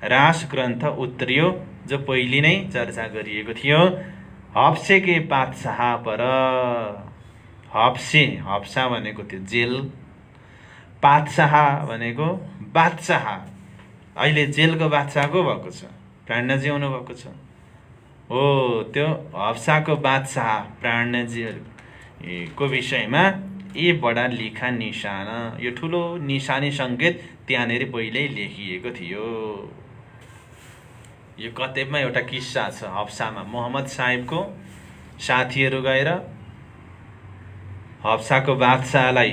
रास ग्रन्थ उत्रियो जो पहिले नै चर्चा गरिएको थियो। हप्से के बादशाह पर, हप्से, हप्सा भनेको त्यो जेल, बादशाह भनेको बादशाह। अहिले जेलको बादशाह को भएको छ? प्राणजी आउनु भएको छ। हो, त्यो हप्साको बादशाह प्राणजीको विषयमा यी बडा लिखा निशान, यो ठुलो निशानी सङ्केत त्यहाँनिर पहिल्यै लेखिएको थियो। यो कतेबमा एउटा किस्सा छ। हप्सामा मोहम्मद साहेबको साथीहरू गएर हप्साको बादशाहलाई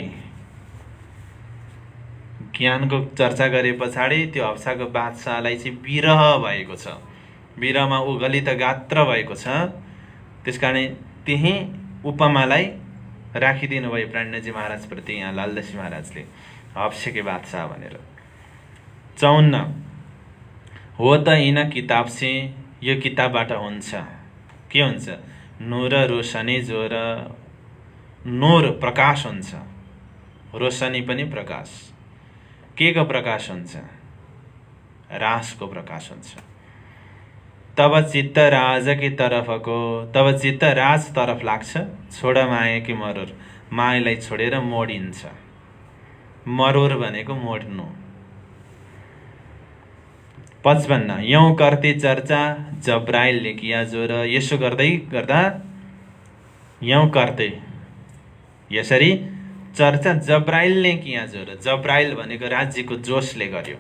ज्ञानको चर्चा गरे पछाडि त्यो हप्साको बादशाहलाई चाहिँ विरह भएको छ। विरहमा ऊ गलित गात्र भएको छ। त्यसकारण त्यही उपमालाई राखिदिनु भयो प्राणजी महाराजप्रति यहाँ लालदासी महाराजले, हप्सेके बादशाह भनेर। 54 हो त यिन किताब से, यो किताबबाट हुन्छ। के हुन्छ? नूर रोशनी जोर, नूर प्रकाश हुन्छ, रोशनी पनि प्रकाश। के को प्रकाश हुन्छ? रासको प्रकाश हुन्छ। तब चित्त राज की तरफको, तब चित्त राज तरफ लाग्छ। छोड माया कि मरोर, मायालाई छोडेर मोडिन्छ। मरोर भनेको मोड्नु। 55 यौं करते चर्चा जब्राइलले किया जोर, यसो गर्दै गर्दा यौं करते, यसरी चर्चा जब्राइलले किया जोर। जब्राइल भनेको राज्यको जोशले गर्यो।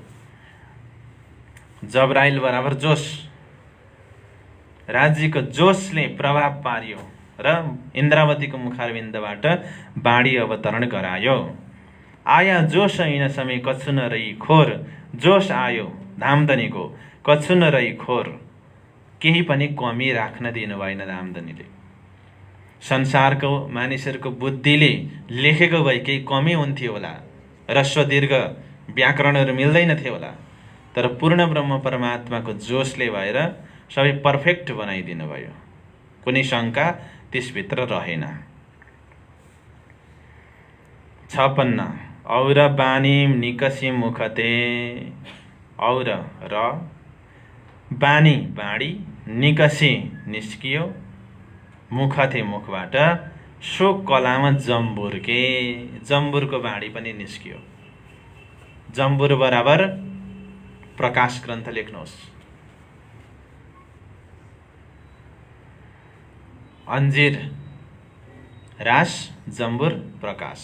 जब्राइल बराबर जोश, राज्यको जोशले प्रभाव पार्यो र इन्द्रावतीको मुखारविन्दबाट बाणी अवतरण गरायो। आया जोश ऐन समय कछु न रही खोर, जोश आयो धामधनीको कछु न रही खोर। केही पनि कमी राख्न दिनु भएन धामधनीले। संसारको मानिसहरूको बुद्धिले लेखेको भए केही कमी हुन्थ्यो होला, ह्रस्व दीर्घ व्याकरणहरू मिल्दैन थियो होला, तर पूर्ण ब्रह्म परमात्माको जोशले भएर सबै पर्फेक्ट बनाइदिनु भयो। कुनै शङ्का त्यसभित्र रहेन। 56 और बानी निकसी मुखते, और र बानी बाणी, निकसी निस्कियो, मुखथे मुखबाट, सो कलामा जम्बुरके, जम्बुरको बाणी पनि निस्कियो। जम्बुर बराबर प्रकाश ग्रन्थ लेख्नुहोस्। अन्जिर रास, जम्बुर प्रकाश।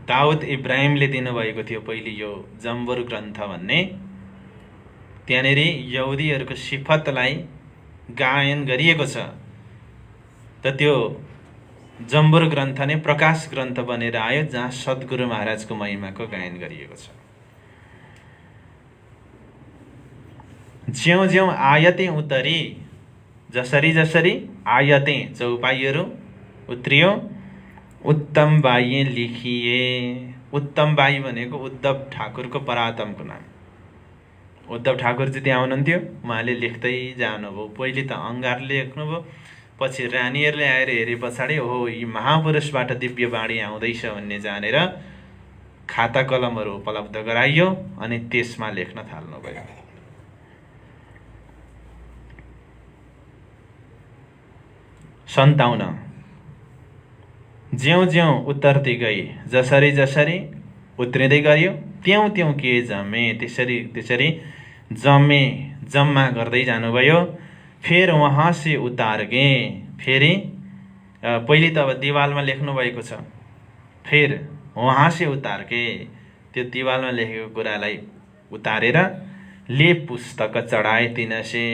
दाउद इब्राहिमले दिनुभएको थियो पहिले यो जम्बुर ग्रन्थ भन्ने। त्यहाँनिर यहुदीहरूको सिफतलाई गायन गरिएको छ। त त्यो जम्बुर ग्रन्थ नै प्रकाश ग्रन्थ बनेर आयो, जहाँ सद्गुरु महाराजको महिमाको गायन गरिएको छ। ज्यौं ज्यौं आयते उतरी, जसरी जसरी आयते चौपाईहरू उत्रियो, उत्तम बाई लेखिए। उत्तम बाई भनेको उद्धव ठाकुरको परातमको नाम। उद्धव ठाकुर चाहिँ त्यहाँ आउनुहुन्थ्यो, उहाँले लेख्दै जानुभयो। पहिले त अङ्गारले लेख्नुभयो, पछि रानीहरूले आएर हेरे पछाडि हो यी महापुरुषबाट दिव्य बाणी आउँदैछ भन्ने जानेर खाता कलमहरू उपलब्ध गराइयो अनि त्यसमा लेख्न थाल्नुभयो। सन्ताउन्न ज्यौं ज्यौं उतर्दै गई, जसरी जसरी उत्रिँदै गयो, त्यों त्यों के जमे, त्यसरी त्यसरी जम्मे जम्मा गर्दै जानुभयो। फेर वहाँ से उतार गे, फेरि पहिले त अब दिवालमा लेख्नु भएको छ, फेर वहाँ से उतार के, त्यो दिवालमा लेखेको कुरालाई उतारेर ले पुस्तक चढाए तिनसे,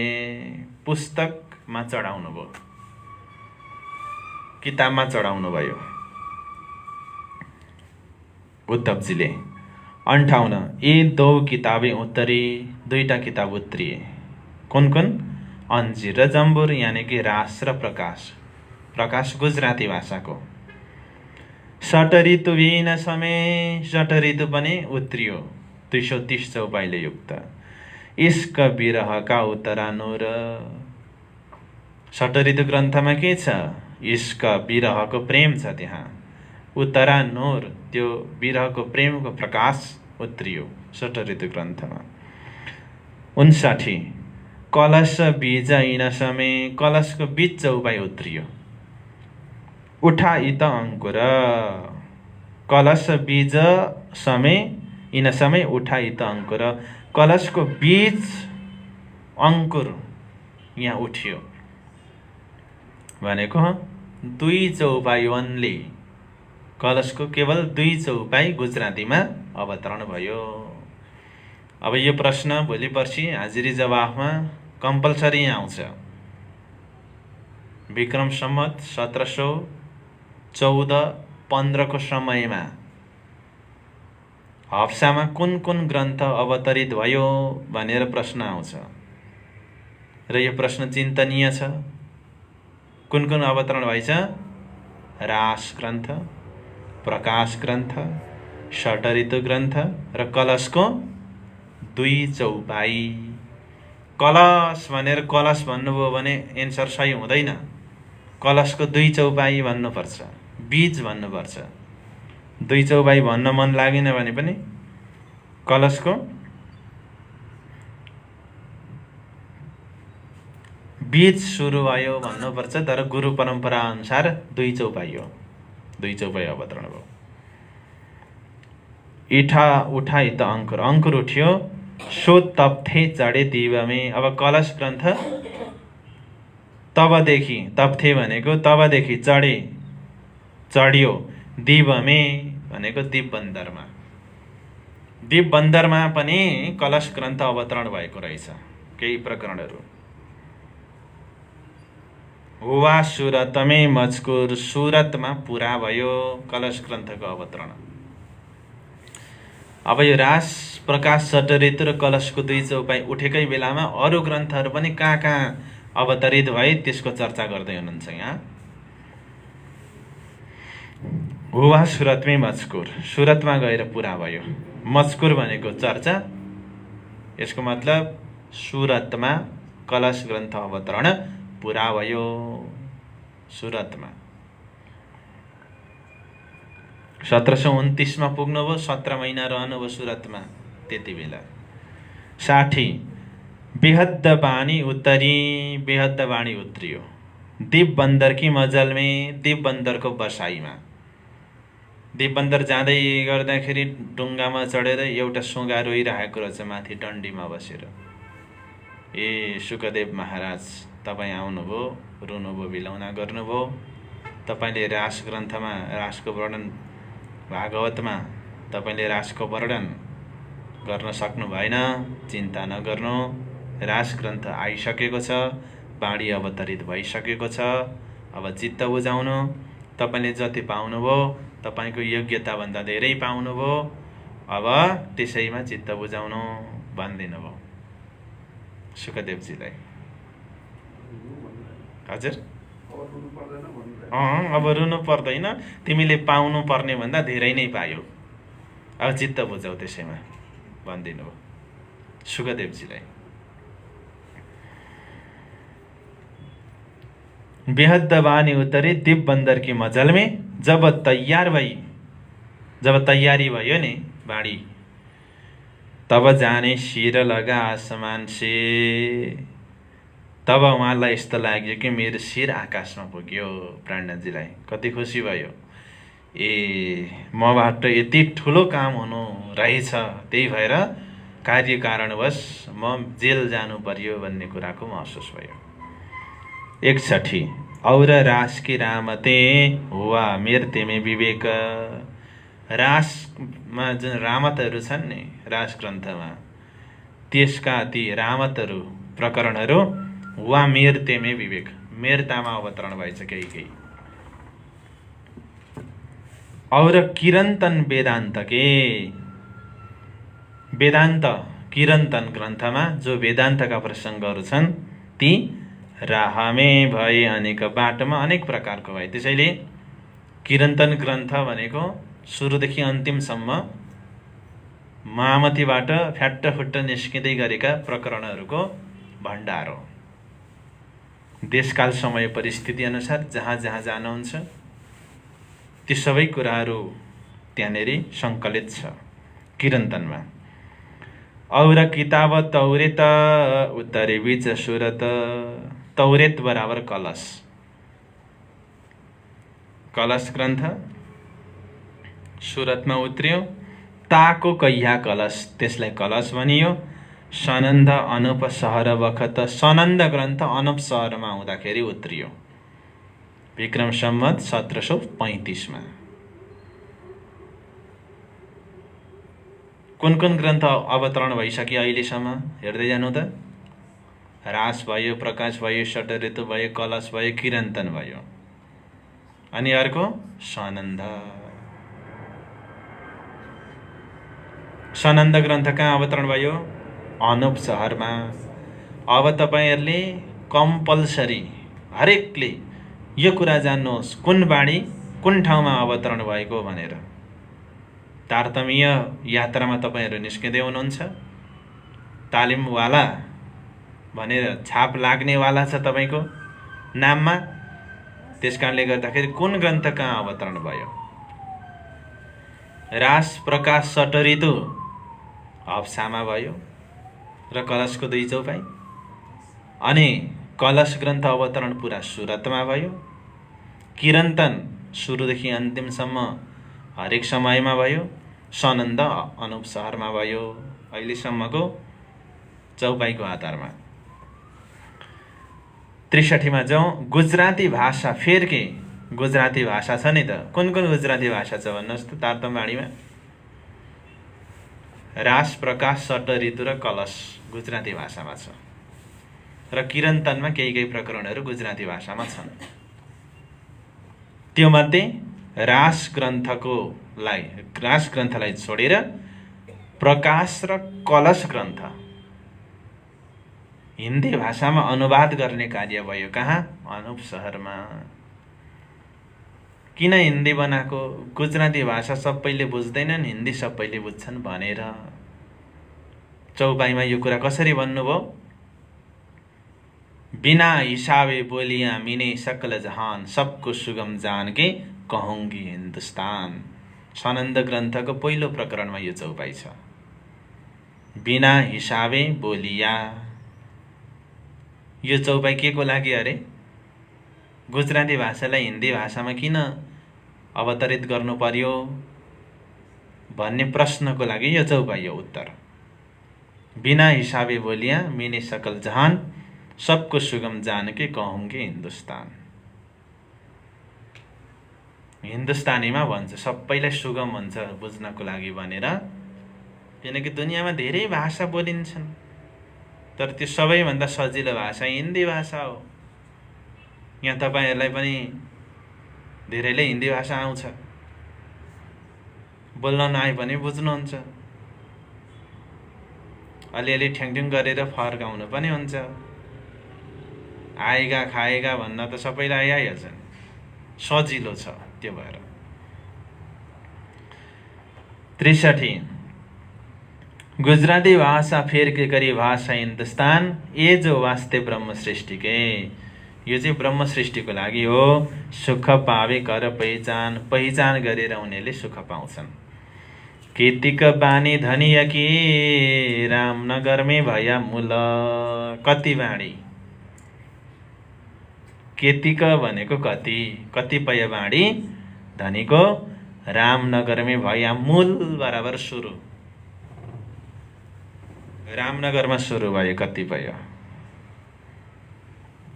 पुस्तकमा चढाउनु भयो, किताबमा चढाउनु भयो। उद्धवजीले। 58 यी 2 किताबें उत्तरी, 2टा किताब उत्रिए। कुन कुन? अन्जिर र जम्बुर, यानि कि रास र प्रकाश। प्रकाश गुजराती भाषाको। षट ऋतु विहीन समय, षट ऋतु पनि उत्रियो 230 चौपाईले युक्त। इश्क विरहका उत्तरानुर। षट ऋतु ग्रन्थमा के छ? इश्क विरहको प्रेम छ त्यहाँ। उत्तरानुर त्यो विरहको प्रेमको प्रकाश उत्रियो षट ऋतु ग्रन्थमा। 59 कलश बीज यिन समय, कलशको बीज चौपाई उत्रियो। उठाइत अंकुर, कलश बीज समय यिन समय उठाइत अंकुर, कलशको बीज अंकुर यहाँ उठ्यो भनेको 2 चौपाई ओन्ली। कलशको केवल 2 चौपाई गुजरातीमा अवतरण भयो। अब यो प्रश्न भोलि पर्सि हाजिरी जवाफमा कम्पलसरी आउँछ। विक्रम सम्वत 1714-15 को समयमा हप्सामा कुन कुन ग्रन्थ अवतरित भयो भनेर प्रश्न आउँछ र यो प्रश्न चिन्तनीय छ। कुन कुन अवतरण भएछ? रास ग्रन्थ, प्रकाश ग्रन्थ, षट ऋतु ग्रन्थ र कलशको 2 चौपाई। कलश भनेर कलश भन्नुभयो भने एन्सर सही हुँदैन। कलशको 2 चौपाई भन्नुपर्छ, बीज भन्नुपर्छ। 2 चौपाई भन्न मन लागेन भने पनि कलशको बीज सुरु भयो भन्नुपर्छ। तर गुरु परम्परा अनुसार 2 चौपाई हो, 2 चौपाई अवतरण भयो। उठाइत अंकुर, अंकुर उठ्यो। सो तप्थे चढे दिवमे। अब कलश ग्रन्थ तबदेखि, तप्थे भनेको तबदेखि चढ्यो, दिवमे भनेको दिपबन्दरमा। दिपबन्दरमा पनि कलश ग्रन्थ अवतरण भएको रहेछ केही प्रकरणहरू। हुवा सुरतमे मजकुर, सुरतमा पुरा भयो कलश ग्रन्थको अवतरण। अब यो रास, प्रकाश, षट ऋतु र कलशको 2 चौपाई उठेकै बेलामा अरू ग्रन्थहरू पनि कहाँ अवतरित भए त्यसको चर्चा गर्दै हुनुहुन्छ यहाँ। हुवा सुरतमै मजकुर, सुरतमा गएर पुरा भयो। मजकुर भनेको चर्चा, यसको मतलब सुरतमा कलश ग्रन्थ अवतरण पुरा भयो सुरतमा। 1729 मा पुग्नुभयो, 17 महिना रहनुभयो सुरतमा त्यति बेला। 60 बेहद्द बाणी उत्तरी, बेहद्द बाणी उत्रियो। दिपबन्दरकी मजलमे, दिपबन्दरको बसाइमा। दिपबन्दर जाँदै गर्दाखेरि डुङ्गामा चढेर एउटा सुगा रोइरहेको रहेछ माथि डन्डीमा बसेर। ए शुकदेव महाराज तपाईँ आउनुभयो, रुनुभयो, बिलौना गर्नुभयो। तपाईँले रास ग्रन्थमा, रासको वर्णन भागवतमा तपाईँले रासको वर्णन गर्न सक्नु भएन, चिन्ता नगर्नु। रास ग्रन्थ आइसकेको छ, बाणी अवतरित भइसकेको छ। अब चित्त बुझाउनु। तपाईँले जति पाउनुभयो, तपाईँको योग्यताभन्दा धेरै पाउनुभयो। अब त्यसैमा चित्त बुझाउनु भनिदिनु भयो शुकदेवजीलाई। हजुर, अब रुनु पर्दैन, तिमीले पाउनु पर्ने भन्दा धेरै नै पायो, अब चित्त बुझाउ त्यसैमा भनिदिनु भयो शुकदेवजीलाई। बेहद्द बानी उत्तरी दिपबन्दर की मजल में, जब तैयारी भयो नि बाणी, तब जाने शिर लगा आसमान से। तब उहाँलाई यस्तो लाग्यो कि मेरो शिर आकाशमा पुग्यो। प्राणनाथजीलाई कति खुसी भयो। ए मबाट यति ठुलो काम हुनु रहेछ, त्यही भएर कार्य कारणवश म जेल जानु पर्यो भन्ने कुराको महसुस भयो। 61 और रास की रामते हुआ मेर्ते में विवेक। रासमा जुन रामतहरू छन् नि रास ग्रन्थमा, त्यसका ती रामतहरू प्रकरणहरू हुआ मेर्ते में विवेक, मेर्तामा अवतरण भएछ केही केही। और किरन्तन वेदान्त के वेदान्त किरन्तन ग्रन्थमा जो वेदान्तका प्रसङ्गहरू छन् ती राहमे भए अनेक बाटोमा अनेक प्रकारको भए। त्यसैले किरन्तन ग्रन्थ भनेको सुरुदेखि अन्तिमसम्म महामतिबाट फ्याट्टफुट्ट निस्किँदै गरेका प्रकरणहरूको भण्डार हो। देशकाल समय परिस्थिति अनुसार जहाँ जहाँ जानुहुन्छ ती सबै कुराहरू त्यहाँनेरि सङ्कलित छ किरन्तनमा। और किताब तौरेत उत्तरे बीच सुरत, तौरेत बराबर कलश, कलश ग्रन्थ सुरतमा उत्रियो। ताको कैया कलश, त्यसलाई कलश भनियो। सनन्द अनुप सहर बखत, सनन्द ग्रन्थ अनुप सहरमा हुँदाखेरि उत्रियो विक्रम सम्वत 1735 मा। कुन कुन ग्रन्थ अवतरण भइसक्यो अहिलेसम्म हेर्दै जानु त। रास भयो, प्रकाश भयो, षड्ऋतु भयो, कलश भयो, किरन्तन भयो, अनि अर्को सनन्द। सनन्द ग्रन्थ कहाँ अवतरण भयो? अनुप सहरमा। अब तपाईहरुले कम्पलसरी हरेकले यो कुरा जान्नुहोस् कुन बाणी कुन ठाउँमा अवतरण भएको भनेर। तारतम्य यात्रामा तपाईहरु निस्किँदै हुनुहुन्छ, तालिमवाला भनेर छाप लाग्नेवाला छ तपाईको नाममा। त्यसकारणले गर्दाखेरि कुन ग्रन्थ कहाँ अवतरण भयो? रास प्रकाश षड्ऋतु हप्सामा भयो र कलशको 2 चौपाई, अनि कलश ग्रन्थ अवतरण पुरा सुरतमा भयो। किरन्तन सुरुदेखि अन्तिमसम्म हरेक समयमा भयो। सनन्द अनुप सहरमा भयो अहिलेसम्मको चौपाईको आधारमा। 63 मा जाउँ। गुजराती भाषा फेरके गुजराती भाषा छ नि त। कुन कुन गुजराती भाषा छ भन्नुहोस् त तारतम्यमा? रास प्रकाश षड्ऋतु र कलश गुजराती भाषामा छ र किरन्तनमा केही प्रकरणहरू गुजराती भाषामा छन्। त्यो मध्ये रास ग्रन्थलाई छोडेर प्रकाश र कलश ग्रन्थ हिन्दी भाषामा अनुवाद गर्ने कार्य भयो। कहाँ? अनुप सहरमा। किन हिन्दी बनाएको? गुजराती भाषा सबैले बुझ्दैनन्, हिन्दी सबैले बुझ्छन् भनेर। चौपाईमा यो कुरा कसरी भन्नुभयो? बिना हिसाबे बोलिया मिने सकल जहान, सबको सुगम जान के कहूँगी हिन्दुस्तान। सनन्द ग्रन्थको पहिलो प्रकरणमा यो चौपाई छ। बिना हिसाबे बोलिया। यो चौपाई के को लागि अरे? गुजराती भाषालाई हिन्दी भाषामा किन अवतरित गर्नु पर्यो भन्ने प्रश्नको लागि यो चौपाई हो उत्तर। बिना हिसाबे बोलिया मिने सकल जहान, सबको सुगम जान के कहूँगी हिन्दुस्तान। हिन्दुस्तानीमा भन्छ सबैलाई सुगम हुन्छ बुझ्नको लागि भनेर, किनकि दुनियाँमा धेरै भाषा बोलिन्छन् तर त्यो सबैभन्दा सजिलो भाषा हिन्दी भाषा हो। यहाँ तपाईहरुलाई पनि धेरैले हिन्दी भाषा आउँछ, बोल्न नआए पनि बुझ्नुहुन्छ, अलिअलि ठ्याङठ्याङ गरेर फर्काउनु पनि हुन्छ। आएगा खाएगा भन्न त सबैलाई आइहाल्छन्, सजिलो छ त्यो भएर। 63 गुजराती भाषा फेर के करी भाषा हिन्दुस्तान, ये जो वास्ते ब्रह्म सृष्टि के। यो चाहिँ ब्रह्म सृष्टिको लागि हो। सुख पावे कर पहिचान गरेर उनीहरूले सुख पाउँछन्। केतिक बानी धनिया कि रामनगरमै भया मूल। कति बाणी? केतिक भनेको कति, कतिपय बाणी धनीको रामनगरमै भया मूल बराबर सुरु। रामनगरमा सुरु भयो कतिपय।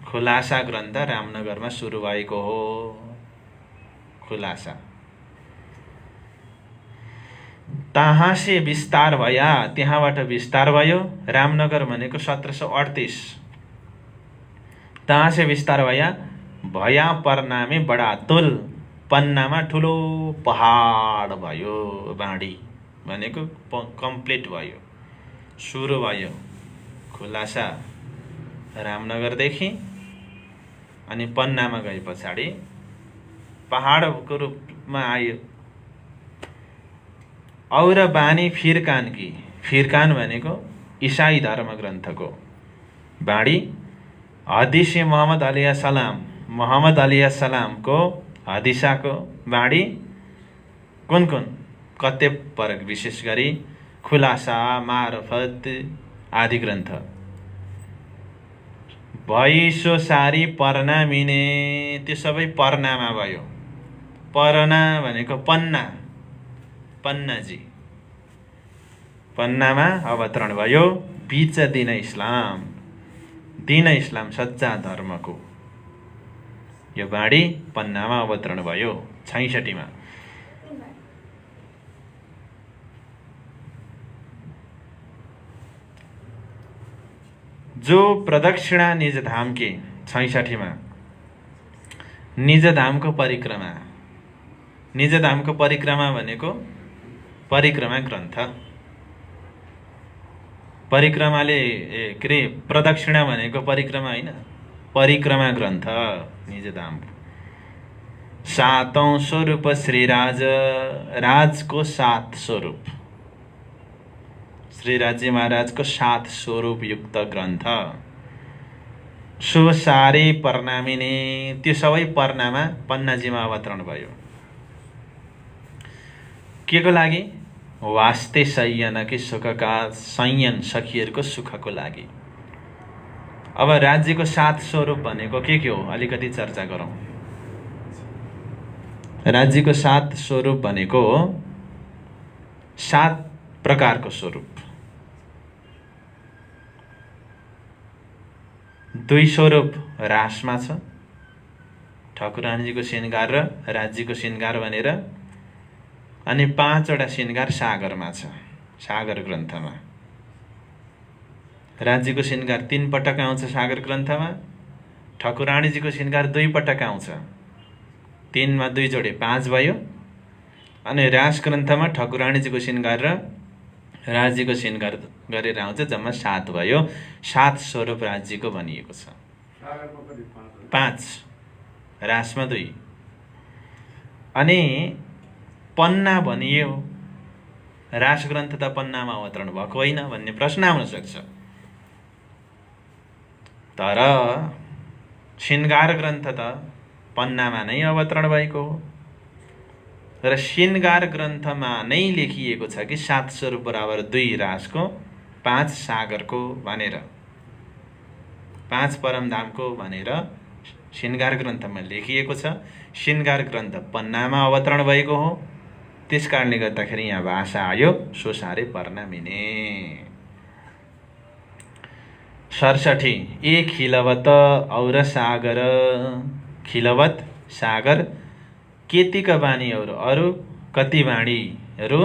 खुलासा ग्रन्थ रामनगरमा सुरु भएको हो। खुलासा तहाँ से विस्तार भया, त्यहाँबाट विस्तार भयो। रामनगर भनेको 1738। तहाँ से विस्तार भया, भया परनामे बडा तुल, पन्नामा ठुलो पहाड भयो। बाँडी भनेको कम्प्लिट भयो, सुरु भयो खुलासा रामनगरदेखि। अनि पन्नामा गए पछाडि पहाडको रूपमा आयो। और बानी फिरकान की, फिरकान भनेको इसाई धर्म ग्रन्थको बाँडी। हदिसे मोहम्मद अलैहिस्सलाम, मोहम्मद अलैहिस्सलामको हदिसाको बाँडी। कुन कुन? कते परक, विशेष गरी खुलासा, मार्फत आदि ग्रन्थ। भइसो सारी पर्ना मिने, त्यो सबै पर्नामा भयो। पर्ना भनेको पन्ना, पन्नाजी। पन्नामा अवतरण भयो। बीच दिन इस्लाम, दिन इस्लाम सच्चा धर्मको यो बाँडी पन्नामा अवतरण भयो 66 मा। जो प्रदक्षिणा निज धाम के 66 मा। निज धामको परिक्रमा, निज धामको परिक्रमा भनेको परिक्रमा ग्रन्थ। परिक्रमाले के रे, प्रदक्षिणा भनेको परिक्रमा होइन, परिक्रमा ग्रन्थ निज धाम। सातौं स्वरूप श्रीराज, राजको 7 स्वरूप, श्रीराजी महाराजको 7 स्वरूप युक्त ग्रन्थ। सो सारे पर्नामिने, त्यो सबै पर्नामा पन्नाजीमा अवतरण भयो। के को लागि? वास्ते सयनकी सुखका, संयन सखीहरूको सुखको लागि। अब राज्यको 7 स्वरूप भनेको के हो अलिकति चर्चा गरौँ। राज्यको 7 स्वरूप भनेको 7 प्रकारको स्वरूप। 2 स्वरूप रासमा छ, ठकुरानीजीको श्रृंगार र राज्यको श्रृंगार भनेर। अनि 5 वटा श्रृंगार सागरमा छ, सागर ग्रन्थमा। राज्यको श्रृंगार 3 पटक आउँछ सागर ग्रन्थमा। ठकुरानीजीको श्रृंगार 2 पटक आउँछ, 3 मा 2 जोडे 5 भयो। अनि रास ग्रन्थमा ठकुरानीजीको श्रृंगार र राज्यको श्रृंगार गरेर आउँछ, जम्मा 7 भयो। 7 स्वरूप राज्यको भनिएको छ। 5, रासमा 2। अनि पन्ना भनियो, रास ग्रन्थ त पन्नामा अवतरण भएको होइन भन्ने प्रश्न आउन सक्छ। तर श्रृंगार ग्रन्थ त पन्नामा नै अवतरण भएको हो। र श्रृंगार ग्रन्थमा नै लेखिएको छ कि 7 स्वरूप बराबर 2 रासको, 5 सागरको भनेर, 5 परमधामको भनेर श्रृंगार ग्रन्थमा लेखिएको छ। श्रृंगार ग्रन्थ पन्नामा अवतरण भएको हो। त्यस कारणले गर्दाखेरि यहाँ भाषा आयो सोसारे पर्ना मिने। 67 एक खिलवत और सागर, खिलवत सागर, केतीका बानीहरू अरू कति बाणीहरू।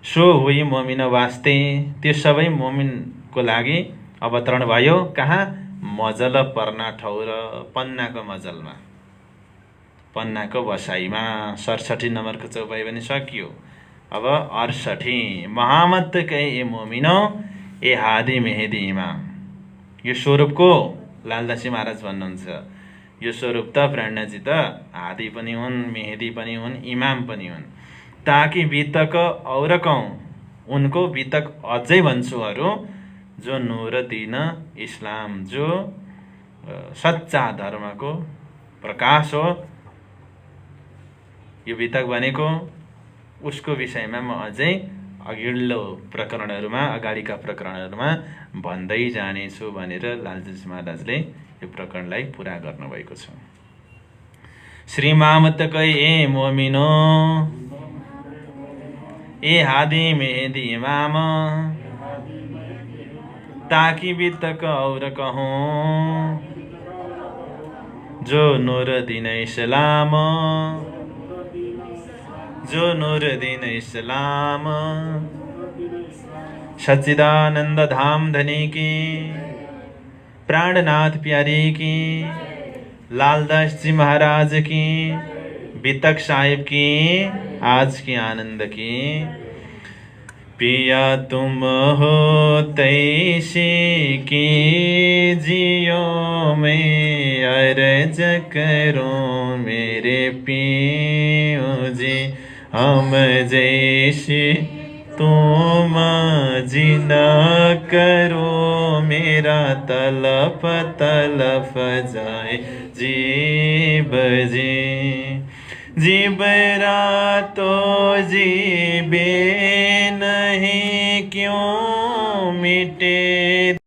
सो हुई मोमिन वास्ते, त्यो सबै मोमिनको लागि अवतरण भयो। कहाँ? मजल पर्ना ठौर, पन्नाको मजलमा, पन्नाको बसाइमा। 67 नम्बरको चौपाई पनि सकियो। अब 68 मोहम्मद कै ए मोमिनो ए हादी मेहेदी इमाम। यो स्वरूपको लालदासी महाराज भन्नुहुन्छ, यो स्वरूप त प्रेरणाजी त हादी पनि हुन्, मेहेदी पनि हुन्, इमाम पनि हुन्। ताकि वितक और कहूँ, उनको वितक अझै भन्छुहरू, जो नूर दिन इस्लाम, जो सच्चा धर्मको प्रकाश हो। यो वितक भनेको उसको विषयमा म अझै अघिल्लो प्रकरणहरूमा, अगाडिका प्रकरणहरूमा भन्दै जानेछु भनेर लालदासी महाराजले यो प्रकरणलाई पुरा गर्नुभएको छ। श्री मोहम्मद कै ए मोमिनो ए हादी मेहेदी इमाम, ताकि वितक और कहूँ, जो नूर दिन इस्लाम, जो नूर दिन इस्लाम। सच्चिदानंद धाम धनी की, प्राणनाथ प्यारी की, लालदास जी महाराज की, बीतक साहिब की, आज की आनंद की। पिया तुम हो तैसी कीजियो, मैं अर्ज करूं मेरे पियो जी। हम जैसी तुम जिना करो, मेरा तलप तलप जाए जीव जी। जीबरा तो जीबे नहीं, क्यों मिटे